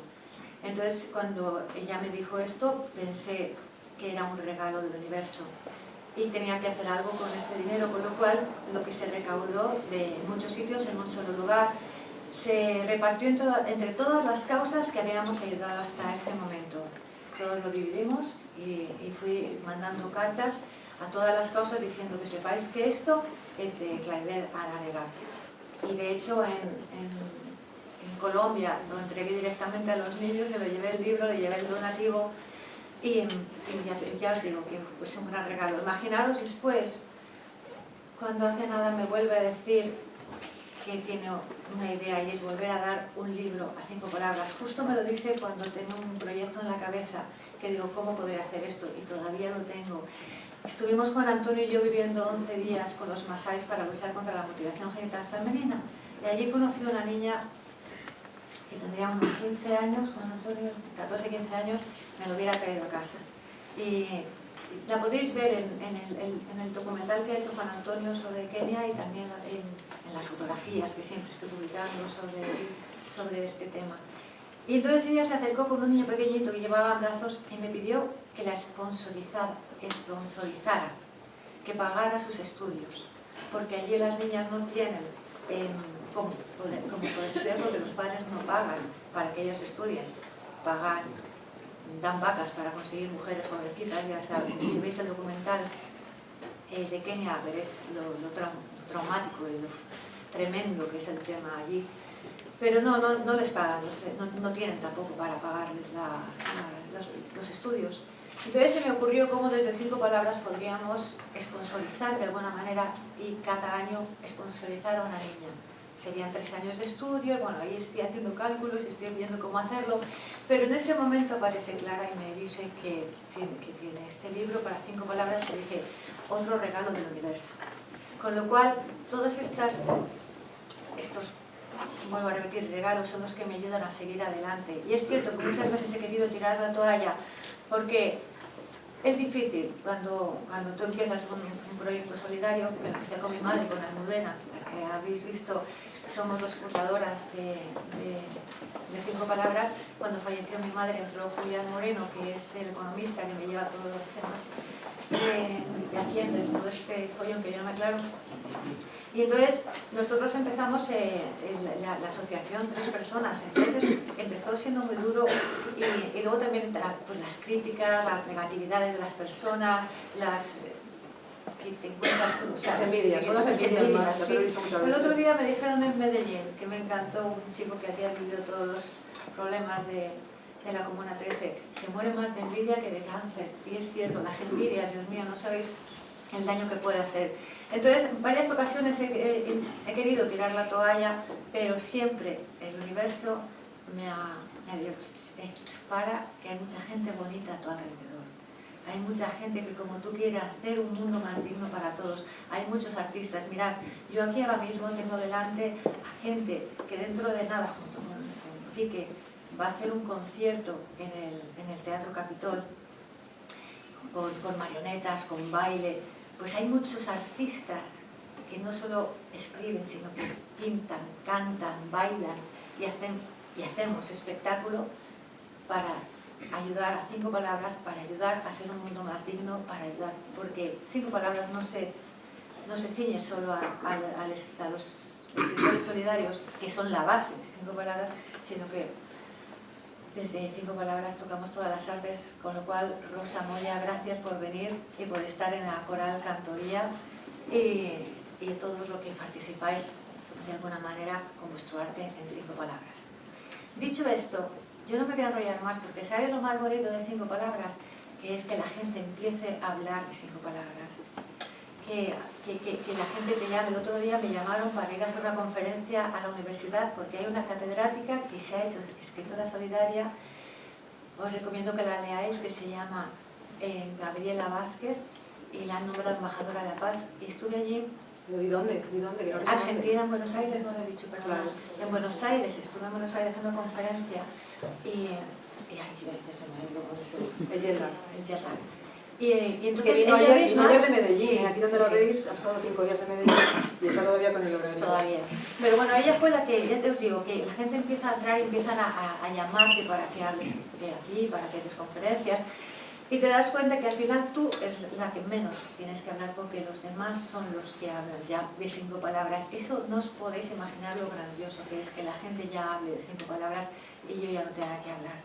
Entonces, cuando ella me dijo esto, pensé que era un regalo del universo y tenía que hacer algo con este dinero, con lo cual lo que se recaudó de muchos sitios en un solo lugar se repartió entre todas las causas que habíamos ayudado hasta ese momento. Todos lo dividimos y fui mandando cartas a todas las causas diciendo que sepáis que esto es de Claribel Aránega. Y de hecho en Colombia lo entregué directamente a los niños, se lo llevé el libro, le llevé el donativo y ya os digo que es un gran regalo. Imaginaros después, cuando hace nada me vuelve a decir que tiene una idea y es volver a dar un libro a 5 palabras. Justo me lo dice cuando tengo un proyecto en la cabeza que digo, ¿cómo podría hacer esto? Y todavía lo tengo. Estuvimos con Antonio y yo viviendo 11 días con los masáis para luchar contra la mutilación genital femenina. Y allí conocí a una niña que tendría unos 15 años, Juan Antonio, 14-15 años, me lo hubiera traído a casa. Y la podéis ver en el documental que ha hecho Juan Antonio sobre Kenia y también en las fotografías que siempre estoy publicando sobre este tema. Y entonces ella se acercó con un niño pequeñito que llevaba en brazos y me pidió que la sponsorizara, que pagara sus estudios, porque allí las niñas no tienen cómo poder estudiar porque los padres no pagan para que ellas estudien, dan vacas para conseguir mujeres jovencitas, ya sabéis, si veis el documental de Kenia, veréis lo traumático y lo tremendo que es el tema allí. Pero no les pagan, no tienen tampoco para pagarles los estudios. Entonces se me ocurrió cómo desde 5 palabras podríamos sponsorizar de alguna manera y cada año sponsorizar a una niña. Serían 3 años de estudio, bueno, ahí estoy haciendo cálculos, estoy viendo cómo hacerlo, pero en ese momento aparece Clara y me dice que tiene este libro para 5 palabras y dije, otro regalo del universo. Con lo cual, todos estos, vuelvo a repetir, regalos son los que me ayudan a seguir adelante. Y es cierto que muchas veces he querido tirar la toalla, porque es difícil cuando tú empiezas con un proyecto solidario, que lo empecé con mi madre, con Almudena, que habéis visto, somos las fundadoras de 5 palabras. Cuando falleció mi madre entró Julián Moreno, que es el economista que me lleva todos los temas de Hacienda, todo este follón que yo no me aclaro. Y entonces nosotros empezamos la asociación 3 personas, entonces empezó siendo muy duro y luego también pues, las críticas, las negatividades de las personas, que te encuentran, las envidias, son las envidias más, sí. te lo he dicho muchas veces. El otro día me dijeron en Medellín, que me encantó, un chico que había vivido todos los problemas de la Comuna 13, se muere más de envidia que de cáncer, y es cierto, las envidias, Dios mío, no sabéis el daño que puede hacer. Entonces, en varias ocasiones he querido tirar la toalla, pero siempre el universo me ha dicho, para, que hay mucha gente bonita a tu alrededor. Hay mucha gente que como tú quieres hacer un mundo más digno para todos. Hay muchos artistas. Mirad, yo aquí ahora mismo tengo delante a gente que dentro de nada, junto con Quique, va a hacer un concierto en el Teatro Capitol, con marionetas, con baile. Pues hay muchos artistas que no solo escriben, sino que pintan, cantan, bailan y hacemos espectáculo para ayudar a 5 palabras, para ayudar a hacer un mundo más digno, para ayudar, porque 5 palabras no se ciñe solo a los escritores solidarios, que son la base de 5 palabras, sino que desde 5 palabras tocamos todas las artes, con lo cual, Rosa Moya, gracias por venir y por estar en la coral Cantoría y todos los que participáis de alguna manera con vuestro arte en 5 palabras. Dicho esto, yo no me voy a enrollar más porque ¿sabes lo más bonito de 5 palabras? Que es que la gente empiece a hablar de 5 palabras. Que la gente te llame. El otro día me llamaron para ir a hacer una conferencia a la universidad porque hay una catedrática que se ha hecho escritora solidaria. Os recomiendo que la leáis, que se llama Gabriela Vázquez y la han nombrado embajadora de la paz. Y estuve allí. ¿Y dónde? Argentina, en Buenos Aires, no lo he dicho, perdón. Claro. En Buenos Aires, estuve en Buenos Aires haciendo una conferencia y aquí se me ha ido con eso. El Yerra. Y entonces Que vino ella ayer misma... de Medellín, Sí, aquí donde lo sí. veis, ha estado 5 días de Medellín y está todavía con el horario. Todavía. Pero bueno, ella fue la que, ya te os digo, que la gente empieza a entrar y empiezan a llamarte para que hables de aquí, para que des conferencias. Y te das cuenta que al final tú eres la que menos tienes que hablar porque los demás son los que hablan ya de 5 palabras. Eso no os podéis imaginar lo grandioso que es que la gente ya hable de 5 palabras y yo ya no tenga que hablar.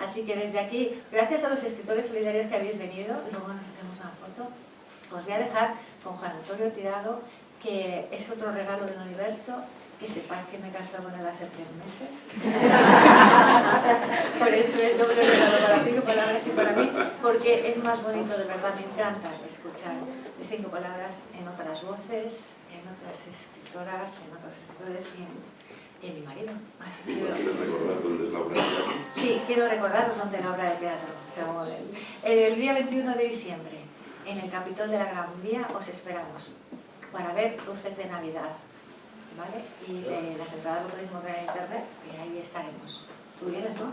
Así que desde aquí, gracias a los escritores solidarios que habéis venido, luego nos hacemos una foto, os voy a dejar con Juan Antonio Tirado, que es otro regalo del universo, que sepáis que me he casado con él hace 3 meses. Por eso es doble regalo para 5 palabras y para mí, porque es más bonito, de verdad, me encanta escuchar de 5 palabras en otras voces, en otras escritoras, en otros escritores y en mi marido. Así que recordar dónde es la obra de teatro. sí, quiero recordaros dónde es la obra de teatro. O sea, el día 21 de diciembre, en el Capitol de la Gran Vía, os esperamos para ver Luces de Navidad. ¿Vale? Y las entradas lo podéis montar en internet y ahí estaremos. ¿Tú vienes, no?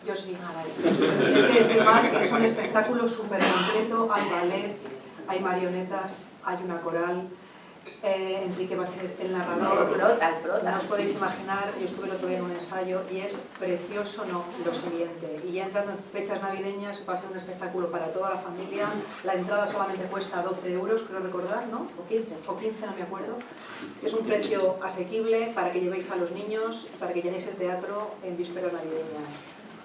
Yo sí. Ah, vale. Es que encima es un espectáculo súper completo, hay ballet, hay marionetas, hay una coral, Enrique va a ser el narrador. El prota. No os podéis imaginar, yo estuve el otro día en un ensayo y es precioso, no, lo siguiente. Y ya entrando en fechas navideñas va a ser un espectáculo para toda la familia. La entrada solamente cuesta 12 euros, creo recordar, ¿no? O 15. O 15, no me acuerdo. Es un precio asequible para que llevéis a los niños, para que llenéis el teatro en vísperas navideñas.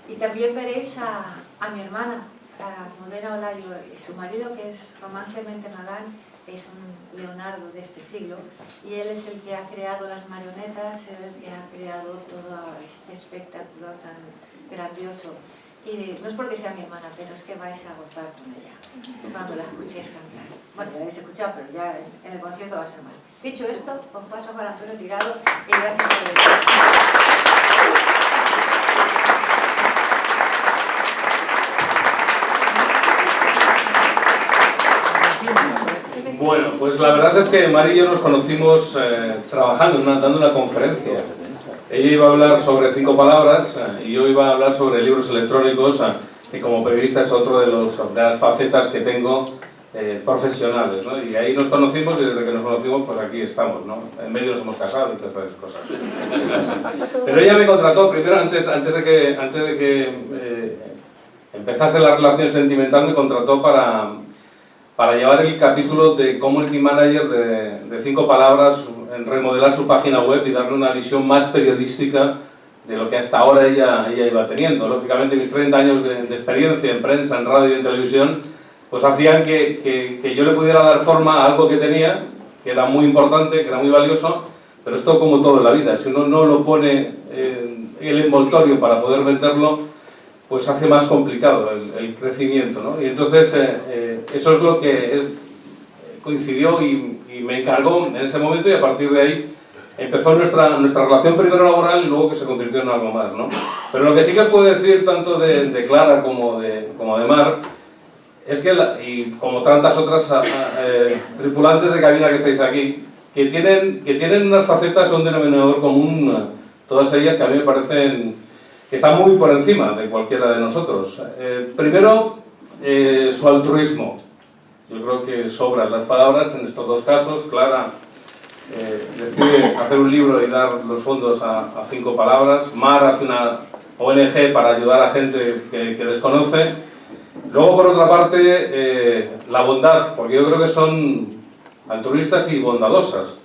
Y también veréis a mi hermana, a Modena Olayo, y su marido, que es Román Clemente Magán, es un Leonardo de este siglo, y él es el que ha creado las marionetas, el que ha creado todo este espectáculo tan grandioso. Y no es porque sea mi hermana, pero es que vais a gozar con ella cuando la escuchéis cantar. Bueno, ya habéis escuchado, pero ya en el concierto va a ser más. Dicho esto, os paso a Juan Antonio Tirado y gracias por venir. Bueno, pues la verdad es que Mari y yo nos conocimos trabajando, dando una conferencia. Ella iba a hablar sobre 5 palabras y yo iba a hablar sobre libros electrónicos, que como periodista es otro de las facetas que tengo profesionales, ¿no? Y ahí nos conocimos y desde que nos conocimos pues aquí estamos, ¿no? En medio nos hemos casado y todas esas cosas. Pero ella me contrató primero, antes de que empezase la relación sentimental, me contrató para llevar el capítulo de Community Manager de 5 palabras, en remodelar su página web y darle una visión más periodística de lo que hasta ahora ella iba teniendo. Lógicamente mis 30 años de experiencia en prensa, en radio y en televisión, pues hacían que yo le pudiera dar forma a algo que tenía, que era muy importante, que era muy valioso, pero esto como todo en la vida, si uno no lo pone en el envoltorio para poder venderlo, pues hace más complicado el crecimiento, ¿no? Y entonces eso es lo que coincidió y me encargó en ese momento, y a partir de ahí empezó nuestra relación primero laboral y luego que se convirtió en algo más, ¿no? Pero lo que sí que os puedo decir tanto de Clara como de Mar es que, y como tantas otras tripulantes de cabina que estáis aquí, que tienen unas facetas, un denominador común, todas ellas que a mí me parecen que están muy por encima de cualquiera de nosotros. Primero, su altruismo. Yo creo que sobran las palabras en estos dos casos. Clara decide hacer un libro y dar los fondos a 5 palabras. Mar hace una ONG para ayudar a gente que desconoce. Luego, por otra parte, la bondad, porque yo creo que son altruistas y bondadosas.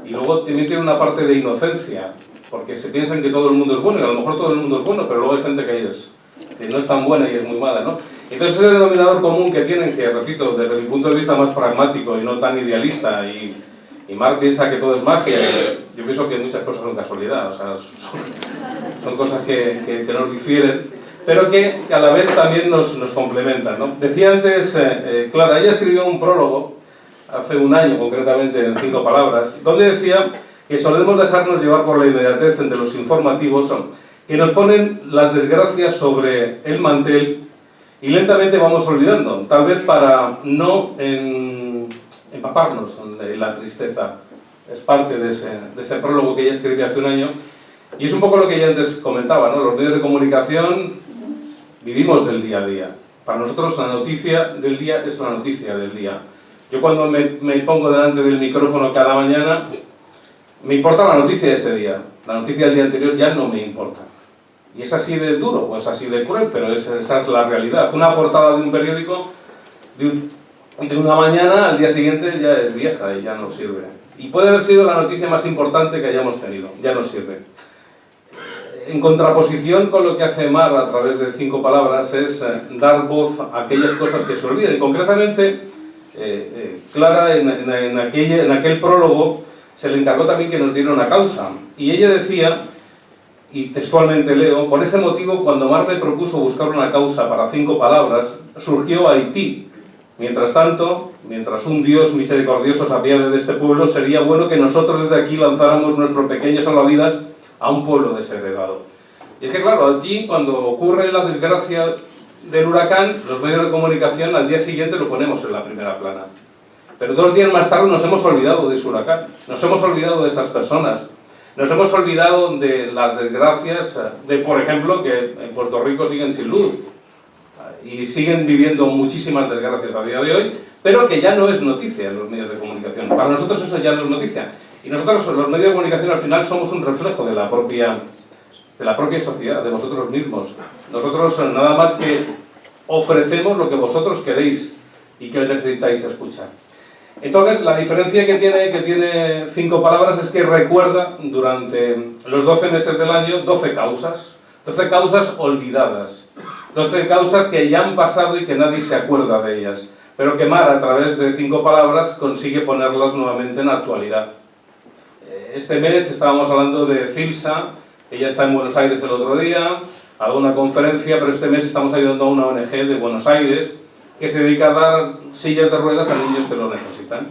Y luego también tiene una parte de inocencia, porque se piensan que todo el mundo es bueno, y a lo mejor todo el mundo es bueno, pero luego hay gente que no es tan buena y es muy mala, ¿no? Entonces ese denominador común que tienen, que repito, desde mi punto de vista más pragmático y no tan idealista, y Marc piensa que todo es magia, yo pienso que muchas cosas son casualidad, o sea, son cosas que nos difieren, pero que a la vez también nos complementan, ¿no? Decía antes, Clara, ella escribió un prólogo, hace un año concretamente, en 5 palabras, donde decía que solemos dejarnos llevar por la inmediatez entre los informativos que nos ponen las desgracias sobre el mantel y lentamente vamos olvidando, tal vez para no empaparnos en la tristeza. Es parte de ese prólogo que ella escribió hace un año, y es un poco lo que ella antes comentaba, ¿no? Los medios de comunicación vivimos del día a día. Para nosotros la noticia del día es la noticia del día. Yo cuando me pongo delante del micrófono cada mañana, me importa la noticia de ese día. La noticia del día anterior ya no me importa. Y es así de duro, o es así de cruel, pero esa es la realidad. Una portada de un periódico de una mañana, al día siguiente ya es vieja y ya no sirve. Y puede haber sido la noticia más importante que hayamos tenido, ya no sirve. En contraposición con lo que hace Mar a través de 5 palabras es dar voz a aquellas cosas que se olvidan. Y concretamente, Clara en aquel prólogo se le encargó también que nos diera una causa. Y ella decía, y textualmente leo, por ese motivo cuando Mar me propuso buscar una causa para 5 palabras, surgió Haití. Mientras tanto, mientras un Dios misericordioso se apiade de este pueblo, sería bueno que nosotros desde aquí lanzáramos nuestro pequeño salvavidas a un pueblo desheredado. Y es que claro, aquí cuando ocurre la desgracia del huracán, los medios de comunicación al día siguiente lo ponemos en la primera plana. Pero 2 días más tarde nos hemos olvidado de ese huracán, nos hemos olvidado de esas personas, nos hemos olvidado de las desgracias de, por ejemplo, que en Puerto Rico siguen sin luz y siguen viviendo muchísimas desgracias a día de hoy, pero que ya no es noticia en los medios de comunicación. Para nosotros eso ya no es noticia. Y nosotros, los medios de comunicación, al final somos un reflejo de la propia sociedad, de vosotros mismos. Nosotros nada más que ofrecemos lo que vosotros queréis y que necesitáis escuchar. Entonces, la diferencia que tiene 5 palabras es que recuerda durante los 12 meses del año 12 causas olvidadas, 12 causas que ya han pasado y que nadie se acuerda de ellas, pero que Mar, a través de 5 palabras, consigue ponerlas nuevamente en actualidad. Este mes estábamos hablando de Cilsa, ella está en Buenos Aires el otro día, a una conferencia, pero este mes estamos ayudando a una ONG de Buenos Aires que se dedica a dar sillas de ruedas a niños que lo necesitan.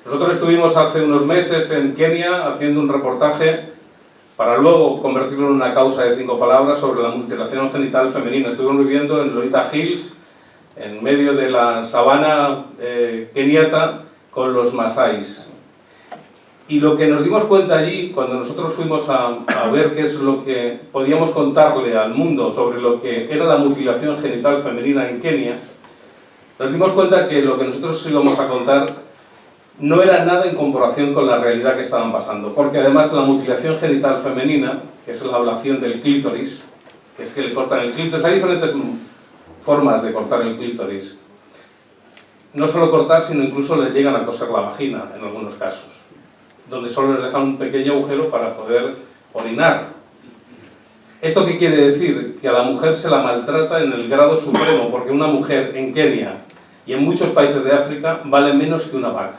Nosotros estuvimos hace unos meses en Kenia haciendo un reportaje para luego convertirlo en una causa de 5 palabras sobre la mutilación genital femenina. Estuvimos viviendo en Lolita Hills, en medio de la sabana keniata, con los masáis. Y lo que nos dimos cuenta allí, cuando nosotros fuimos a ver qué es lo que podíamos contarle al mundo sobre lo que era la mutilación genital femenina en Kenia, nos dimos cuenta que lo que nosotros íbamos a contar no era nada en comparación con la realidad que estaban pasando, porque además la mutilación genital femenina, que es la ablación del clítoris, que es que le cortan el clítoris, hay diferentes formas de cortar el clítoris. No solo cortar, sino incluso les llegan a coser la vagina en algunos casos, donde solo les dejan un pequeño agujero para poder orinar. ¿Esto qué quiere decir? Que a la mujer se la maltrata en el grado supremo, porque una mujer en Kenia y en muchos países de África vale menos que una vaca.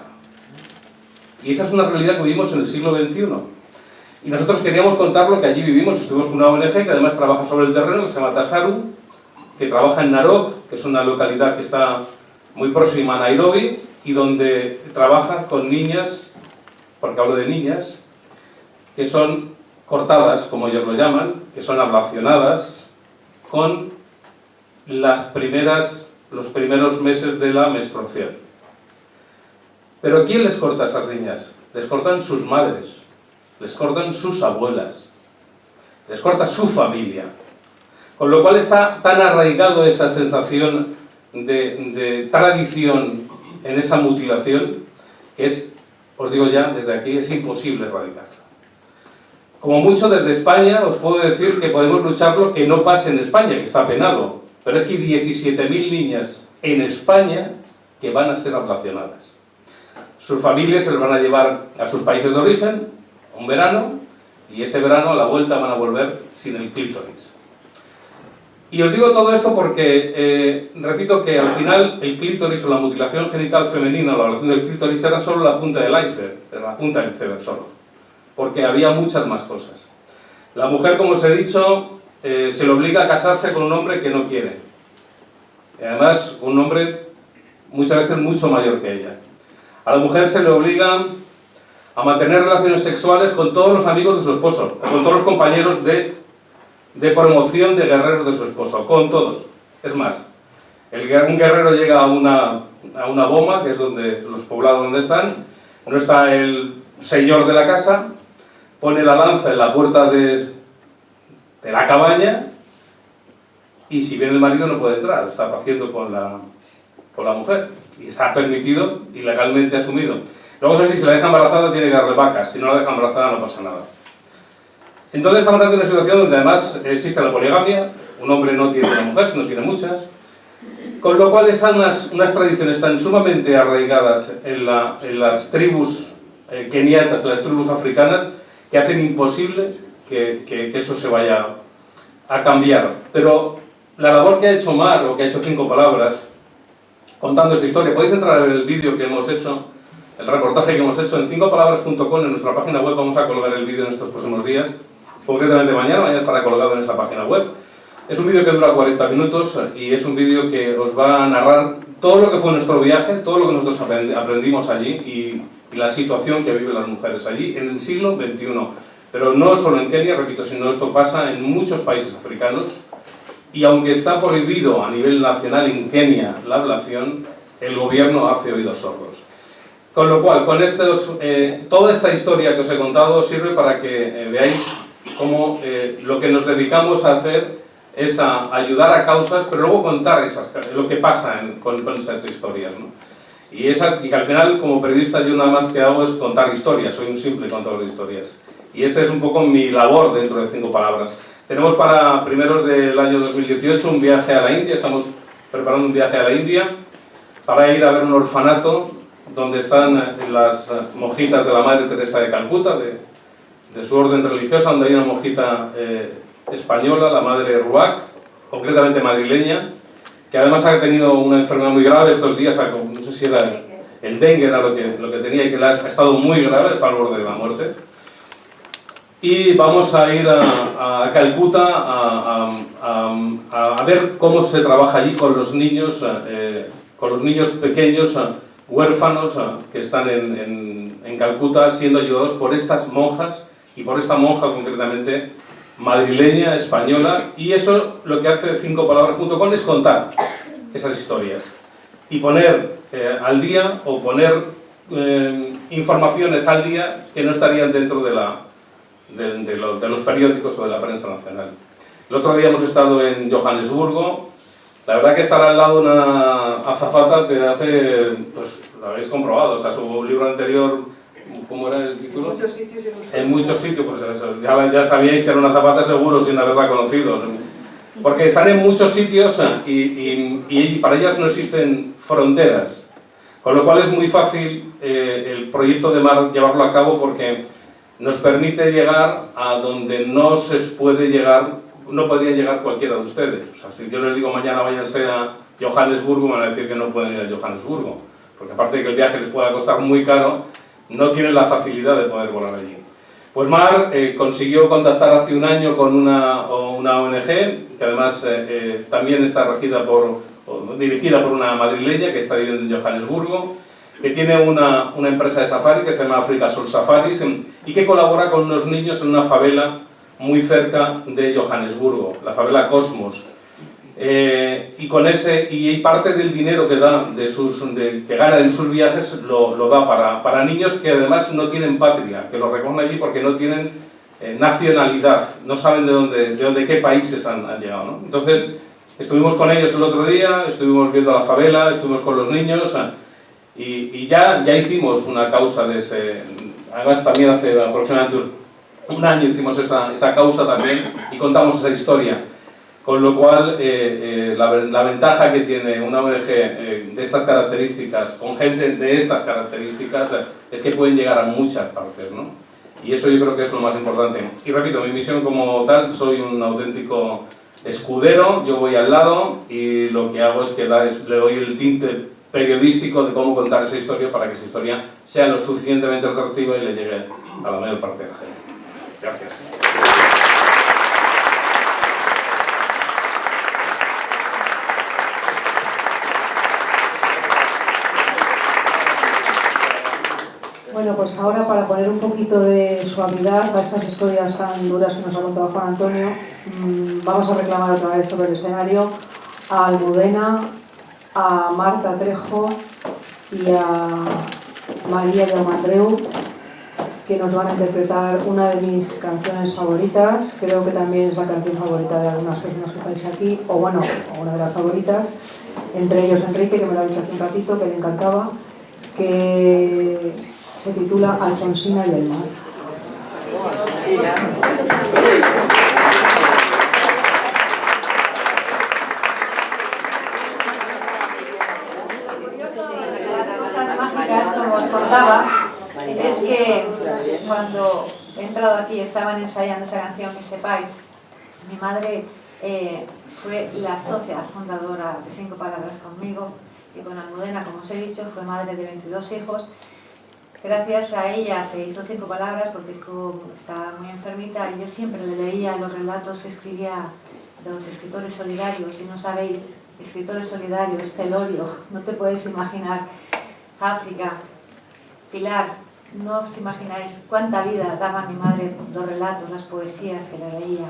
Y esa es una realidad que vivimos en el siglo XXI. Y nosotros queríamos contar lo que allí vivimos. Estuvimos con una ONG que además trabaja sobre el terreno, que se llama Tasaru, que trabaja en Narok, que es una localidad que está muy próxima a Nairobi, y donde trabaja con niñas, porque hablo de niñas, que son cortadas, como ellos lo llaman, que son ablacionadas con los primeros meses de la menstruación. ¿Pero quién les corta a esas niñas? Les cortan sus madres, les cortan sus abuelas, les corta su familia. Con lo cual está tan arraigado esa sensación de tradición en esa mutilación, que es, os digo ya desde aquí, es imposible erradicarla. Como mucho desde España os puedo decir que podemos lucharlo que no pase en España, que está penado, pero es que hay 17.000 niñas en España que van a ser ablacionadas. Sus familias se las van a llevar a sus países de origen, un verano, y ese verano a la vuelta van a volver sin el clítoris. Y os digo todo esto porque, repito que al final el clítoris o la mutilación genital femenina, la ablación del clítoris, era solo la punta del iceberg, era la punta del iceberg solo, porque había muchas más cosas. La mujer, como os he dicho, se le obliga a casarse con un hombre que no quiere. Y además, un hombre muchas veces mucho mayor que ella. A la mujer se le obliga a mantener relaciones sexuales con todos los amigos de su esposo, con todos los compañeros de promoción de guerreros de su esposo, con todos. Es más, un guerrero llega a una boma, que es donde los poblados donde están, no está el señor de la casa, pone la lanza en la puerta de la cabaña, y si viene el marido no puede entrar, está haciendo con la mujer, y está permitido y legalmente asumido. Luego, eso sí, si la deja embarazada tiene que darle vacas, si no la deja embarazada no pasa nada. Entonces estamos ante una situación donde además existe la poligamia, un hombre no tiene una mujer, sino tiene muchas, con lo cual están unas tradiciones tan sumamente arraigadas en las tribus keniatas, en las tribus africanas, que hacen imposible que eso se vaya a cambiar. Pero la labor que ha hecho Mar, o que ha hecho 5 palabras, contando esta historia, podéis entrar a ver el vídeo que hemos hecho, el reportaje que hemos hecho en 5palabras.com, en nuestra página web. Vamos a colgar el vídeo en estos próximos días, concretamente mañana estará colgado en esa página web. Es un vídeo que dura 40 minutos y es un vídeo que os va a narrar todo lo que fue nuestro viaje, todo lo que nosotros aprendimos allí y la situación que viven las mujeres allí en el siglo XXI. Pero no solo en Kenia, repito, sino esto pasa en muchos países africanos, y aunque está prohibido a nivel nacional en Kenia la ablación, el gobierno hace oídos sordos. Con lo cual, con toda esta historia que os he contado sirve para que veáis cómo lo que nos dedicamos a hacer es a ayudar a causas, pero luego contar lo que pasa con estas historias, ¿no? Y que al final, como periodista, yo nada más que hago es contar historias, soy un simple contador de historias. Y esa es un poco mi labor dentro de 5 palabras. Tenemos para primeros del año 2018 un viaje a la India, estamos preparando un viaje a la India para ir a ver un orfanato donde están las monjitas de la Madre Teresa de Calcuta, de su orden religiosa, donde hay una monjita española, la Madre Ruac, concretamente madrileña, que además ha tenido una enfermedad muy grave estos días, no sé si era el dengue, era lo que tenía, y que ha estado muy grave, está al borde de la muerte. Y vamos a ir a Calcuta a ver cómo se trabaja allí con los niños pequeños, huérfanos, que están en Calcuta siendo ayudados por estas monjas, y por esta monja concretamente, madrileña, española, y eso lo que hace 5palabras.com es contar esas historias y poner al día, o poner informaciones al día que no estarían dentro de los periódicos o de la prensa nacional. El otro día hemos estado en Johannesburgo. La verdad que estar al lado de una azafata te hace, pues lo habéis comprobado, o sea, su libro anterior, ¿cómo era el título? Muchos sitios yo no sé. En muchos sitios, pues eso, ya sabíais que era una azafata seguro sin haberla conocido. Porque están en muchos sitios y para ellas no existen fronteras. Con lo cual es muy fácil el proyecto de Mar llevarlo a cabo, porque nos permite llegar a donde no se puede llegar, no podría llegar cualquiera de ustedes. O sea, si yo les digo mañana váyanse a Johannesburgo, me van a decir que no pueden ir a Johannesburgo, porque aparte de que el viaje les pueda costar muy caro, no tienen la facilidad de poder volar allí. Pues Mar consiguió contactar hace un año con una ONG, que además también está dirigida por una madrileña que está viviendo en Johannesburgo, que tiene una empresa de safari que se llama Africa Sol Safaris, y que colabora con unos niños en una favela muy cerca de Johannesburgo, la favela Cosmos. Y parte del dinero que da que gana en sus viajes lo da para niños que además no tienen patria, que lo recogen allí porque no tienen nacionalidad, no saben de qué países han llegado, ¿no? Entonces estuvimos con ellos el otro día, estuvimos viendo la favela, estuvimos con los niños, y ya hicimos una causa de ese. Además también hace aproximadamente un año hicimos esa causa también y contamos esa historia. Con lo cual, la ventaja que tiene una ONG de estas características, con gente de estas características, es que pueden llegar a muchas partes, ¿no? Y eso yo creo que es lo más importante. Y repito, mi misión como tal, soy un auténtico escudero, yo voy al lado y lo que hago es que le doy el tinte periodístico de cómo contar esa historia para que esa historia sea lo suficientemente atractiva y le llegue a la mayor parte de la gente. Gracias. Bueno, pues ahora, para poner un poquito de suavidad a estas historias tan duras que nos ha contado Juan Antonio, vamos a reclamar otra vez sobre el escenario a Almudena, a Marta Trejo y a María de Andreu, que nos van a interpretar una de mis canciones favoritas. Creo que también es la canción favorita de algunas personas que estáis aquí, o bueno, una de las favoritas, entre ellos Enrique, que me lo ha dicho hace un ratito, que le encantaba, que se titula Alfonsina y el mar. Las cosas mágicas, como os contaba, es que cuando he entrado aquí estaban ensayando esa canción, que sepáis, mi madre fue la socia fundadora de 5 Palabras conmigo, y con Almudena, como os he dicho, fue madre de 22 hijos. Gracias a ella se hizo 5 Palabras porque estaba muy enfermita, y yo siempre le leía los relatos que escribía los escritores solidarios. Si no sabéis, escritores solidarios, Celorio, no te puedes imaginar, África, Pilar, no os imagináis cuánta vida daba mi madre los relatos, las poesías que le leía.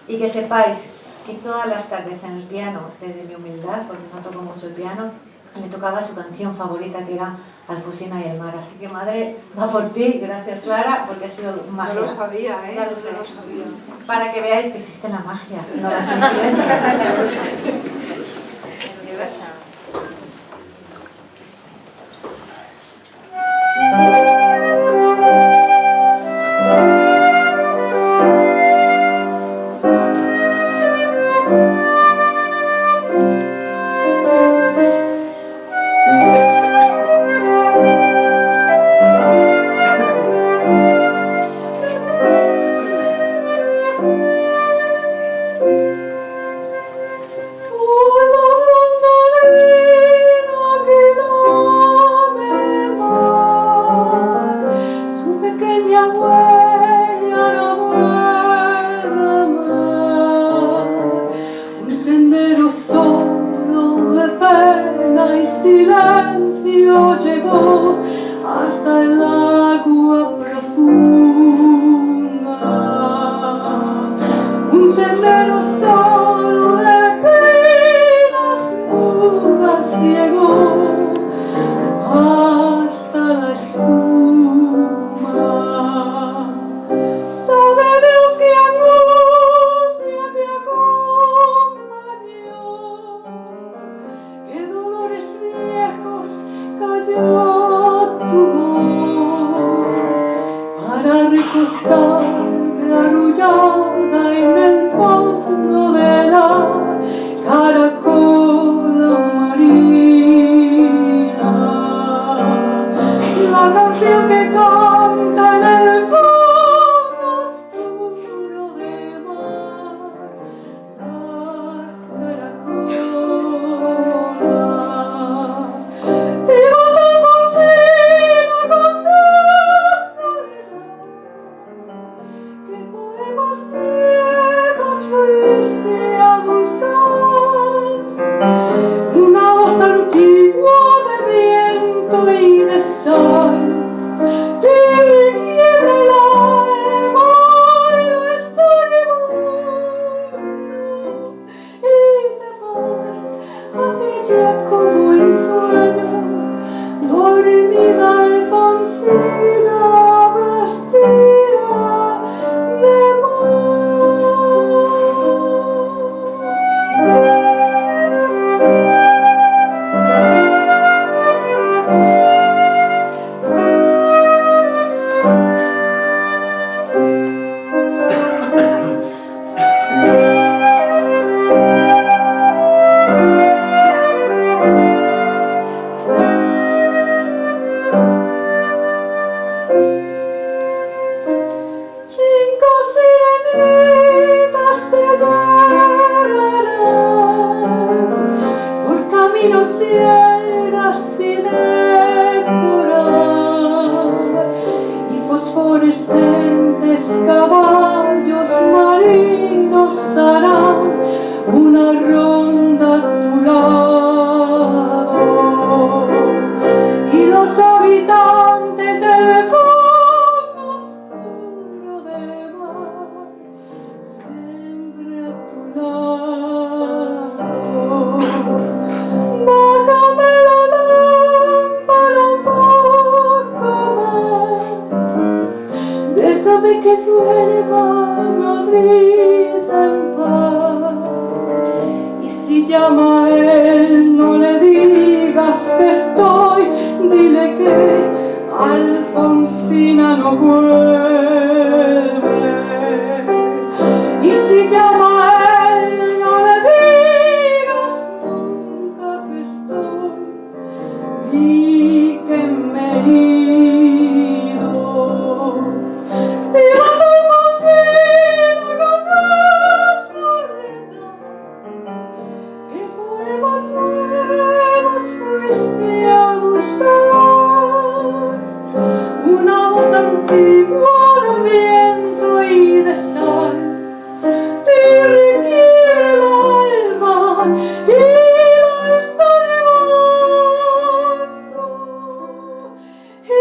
Y que sepáis que todas las tardes en el piano, desde mi humildad, porque no toco mucho el piano, le tocaba su canción favorita, que era Alfonsina y el mar. Así que, madre, va por ti. Gracias, Clara, porque ha sido magia. No lo sabía, ¿eh? Ya lo sé. No lo sabía. Para que veáis que existe la magia, no las influencias. silencio llegó hasta el agua profunda. Un sendero solo de piedras mudas llegó hasta la espuma. Sabe Dios que angustia te acompañó, que dolores viejos cayó tu voz para recostarte arrullada en el fondo de la caracola marina. La canción que canta en el fondo oscuro de mar, las caracolas. Ibas Alfonsina con tu soledad, que poemas viejos fuiste a buscar. Una voz antigua de viento y de sal te requiebra el alma y lo estoy llevando. Y te vas hacia allá como en sueño, dormida Alfonsina vestida de Cinco sirenitas te llevarán por caminos de algas sin decorar, y fosforescentes caballos marinos harán una ronda a tu lado, y los habitantes del fondo oscuro del mar siempre a tu lado. Bájame la lámpara un poco más, déjame que duerma una brisa en paz. Y si llama a él, no le digas que estoy, dile que Alfonsina no vuelve. Y si llama a él, no le digas nunca que estoy, di que me he ido. Te vas Alfonsina con tu soledad, que poemas nuevos fuiste a buscar. Una voz antigua de viento y de sal te requiere el alma y la está llevando. Y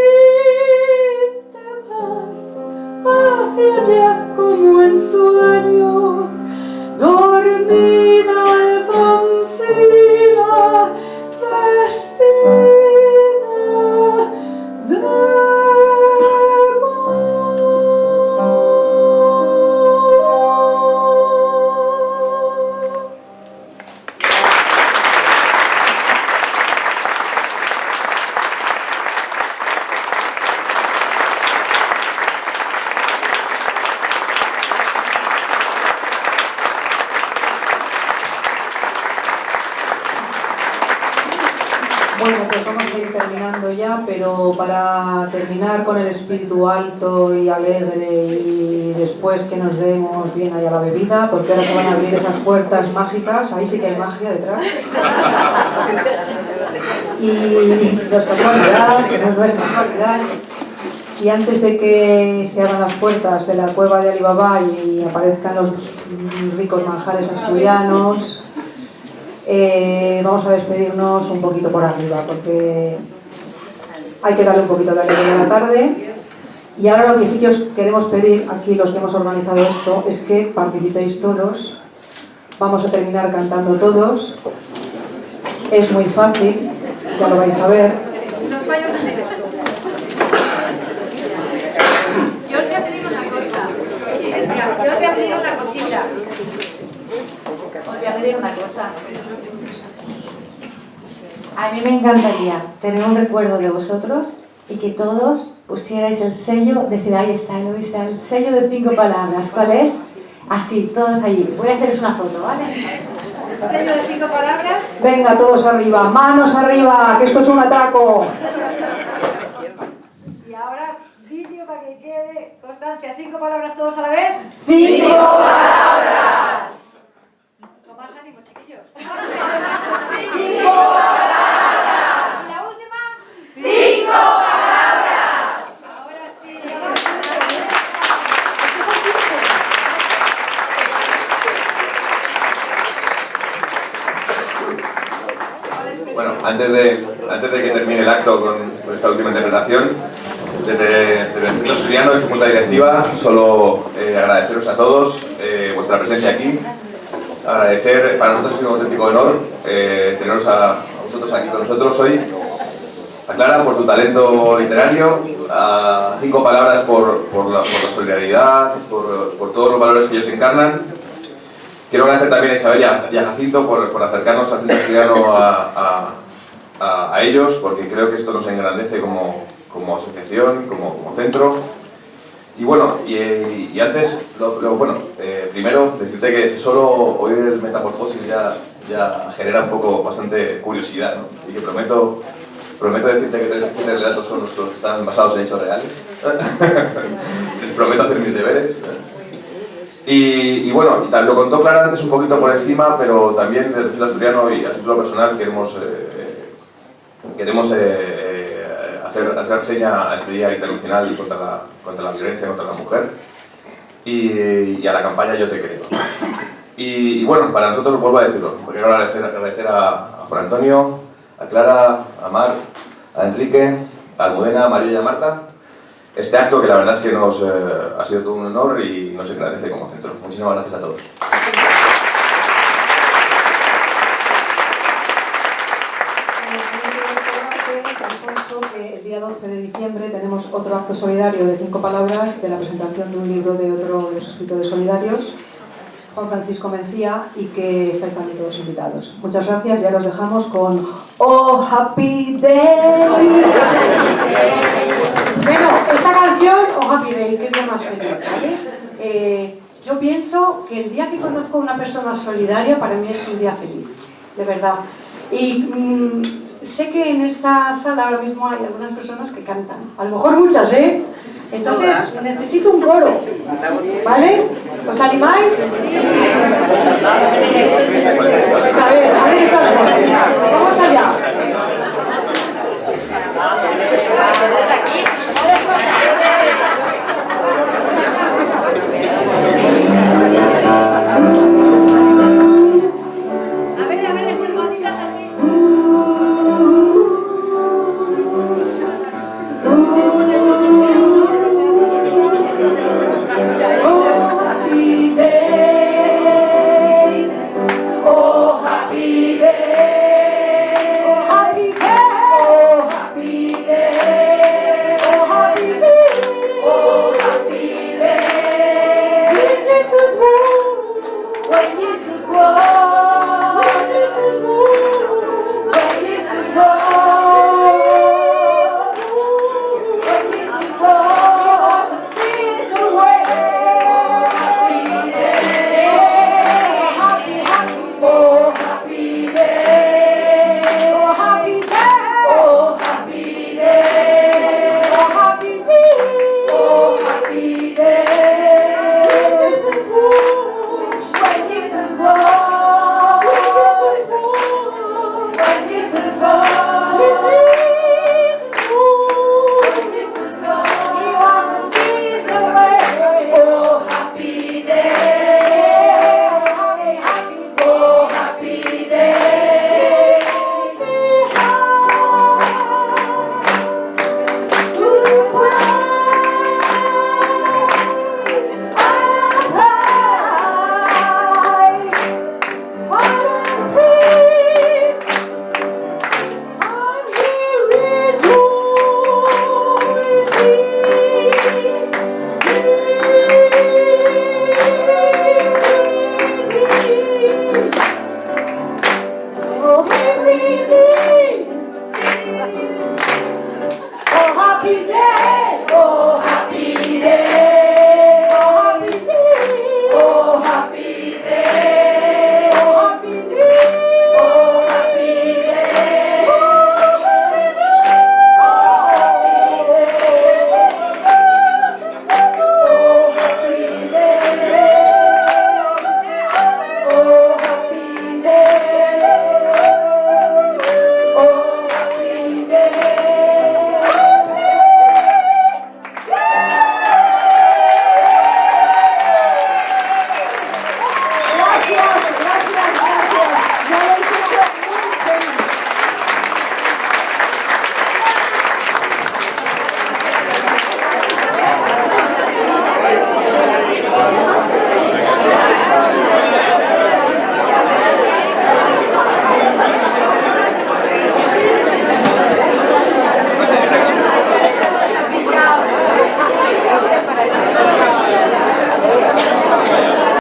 te vas hacia allá como en sueño, dormida Alfonsina vestida de Bueno, pues vamos a ir terminando ya, pero para terminar con el espíritu alto y alegre y después que nos demos bien allá la bebida, porque ahora se van a abrir esas puertas mágicas, ahí sí que hay magia detrás. Y no es casualidad, que no es casualidad. Y antes de que se abran las puertas de la cueva de Alibaba y aparezcan los ricos manjares asturianos, Vamos a despedirnos un poquito por arriba, porque hay que darle un poquito de alegría a la tarde. Y ahora lo que sí que os queremos pedir, aquí los que hemos organizado esto, es que participéis todos. Vamos a terminar cantando todos. Es muy fácil, ya lo vais a ver. Los fallos en directo. Yo os voy a pedir una cosa. Yo os voy a pedir una cosita. Os voy a pedir una cosa. A mí me encantaría tener un recuerdo de vosotros y que todos pusierais el sello, decir, ahí está, Eloisa, el sello de 5 palabras. ¿Cuál es? Así, todos allí. Voy a haceros una foto, ¿vale? El sello de 5 palabras. Venga, todos arriba, manos arriba, que esto es un atraco. Y ahora, vídeo para que quede constancia. 5 palabras todos a la vez. 5 palabras. Con más ánimo, chiquillos. 5 palabras. Y la última. 5 palabras. Ahora sí. Bueno, antes de que termine el acto con esta última interpretación, desde el Centro Asturiano y su junta directiva, solo agradeceros a todos vuestra presencia aquí. Agradecer, para nosotros es un auténtico honor teneros a vosotros aquí con nosotros hoy. A Clara por tu talento literario, a 5 palabras por la solidaridad, por todos los valores que ellos encarnan. Quiero agradecer también a Isabel y a Jacinto por acercarnos al Centro Asturiano a ellos, porque creo que esto nos engrandece como asociación, como centro. Y bueno, y antes, primero decirte que solo oír el Metamorfosis ya genera un poco bastante curiosidad, ¿no? Y que prometo decirte que 3 relatos son los que están basados en hechos reales. Les prometo hacer mis deberes. Y bueno, lo contó Clara antes un poquito por encima, pero también desde el Centro Asturiano y a título personal queremos hacer seña a este Día Internacional contra la violencia contra la mujer y a la campaña Yo Te Creo. Y bueno, para nosotros, vuelvo a decirlo, porque quiero agradecer a Juan Antonio, a Clara, a Mar, a Enrique, a Almudena, a María y a Marta, este acto que la verdad es que nos ha sido todo un honor y nos agradece como centro. Muchísimas gracias a todos. El día 12 de diciembre tenemos otro acto solidario de 5 palabras de la presentación de un libro de otro de los escritores solidarios, Juan Francisco Mencía, y que estáis también todos invitados. Muchas gracias, ya los dejamos con Oh Happy Day. Bueno, esta canción, Oh Happy Day, qué día más feliz, ¿vale? Yo pienso que el día que conozco a una persona solidaria para mí es un día feliz, de verdad. Y sé que en esta sala ahora mismo hay algunas personas que cantan, a lo mejor muchas, ¿eh? Entonces necesito un coro, ¿vale? ¿Os animáis? Pues a ver estas cosas. Vamos allá. A ver, esas patitas así. Oh happy day, Oh, happy day.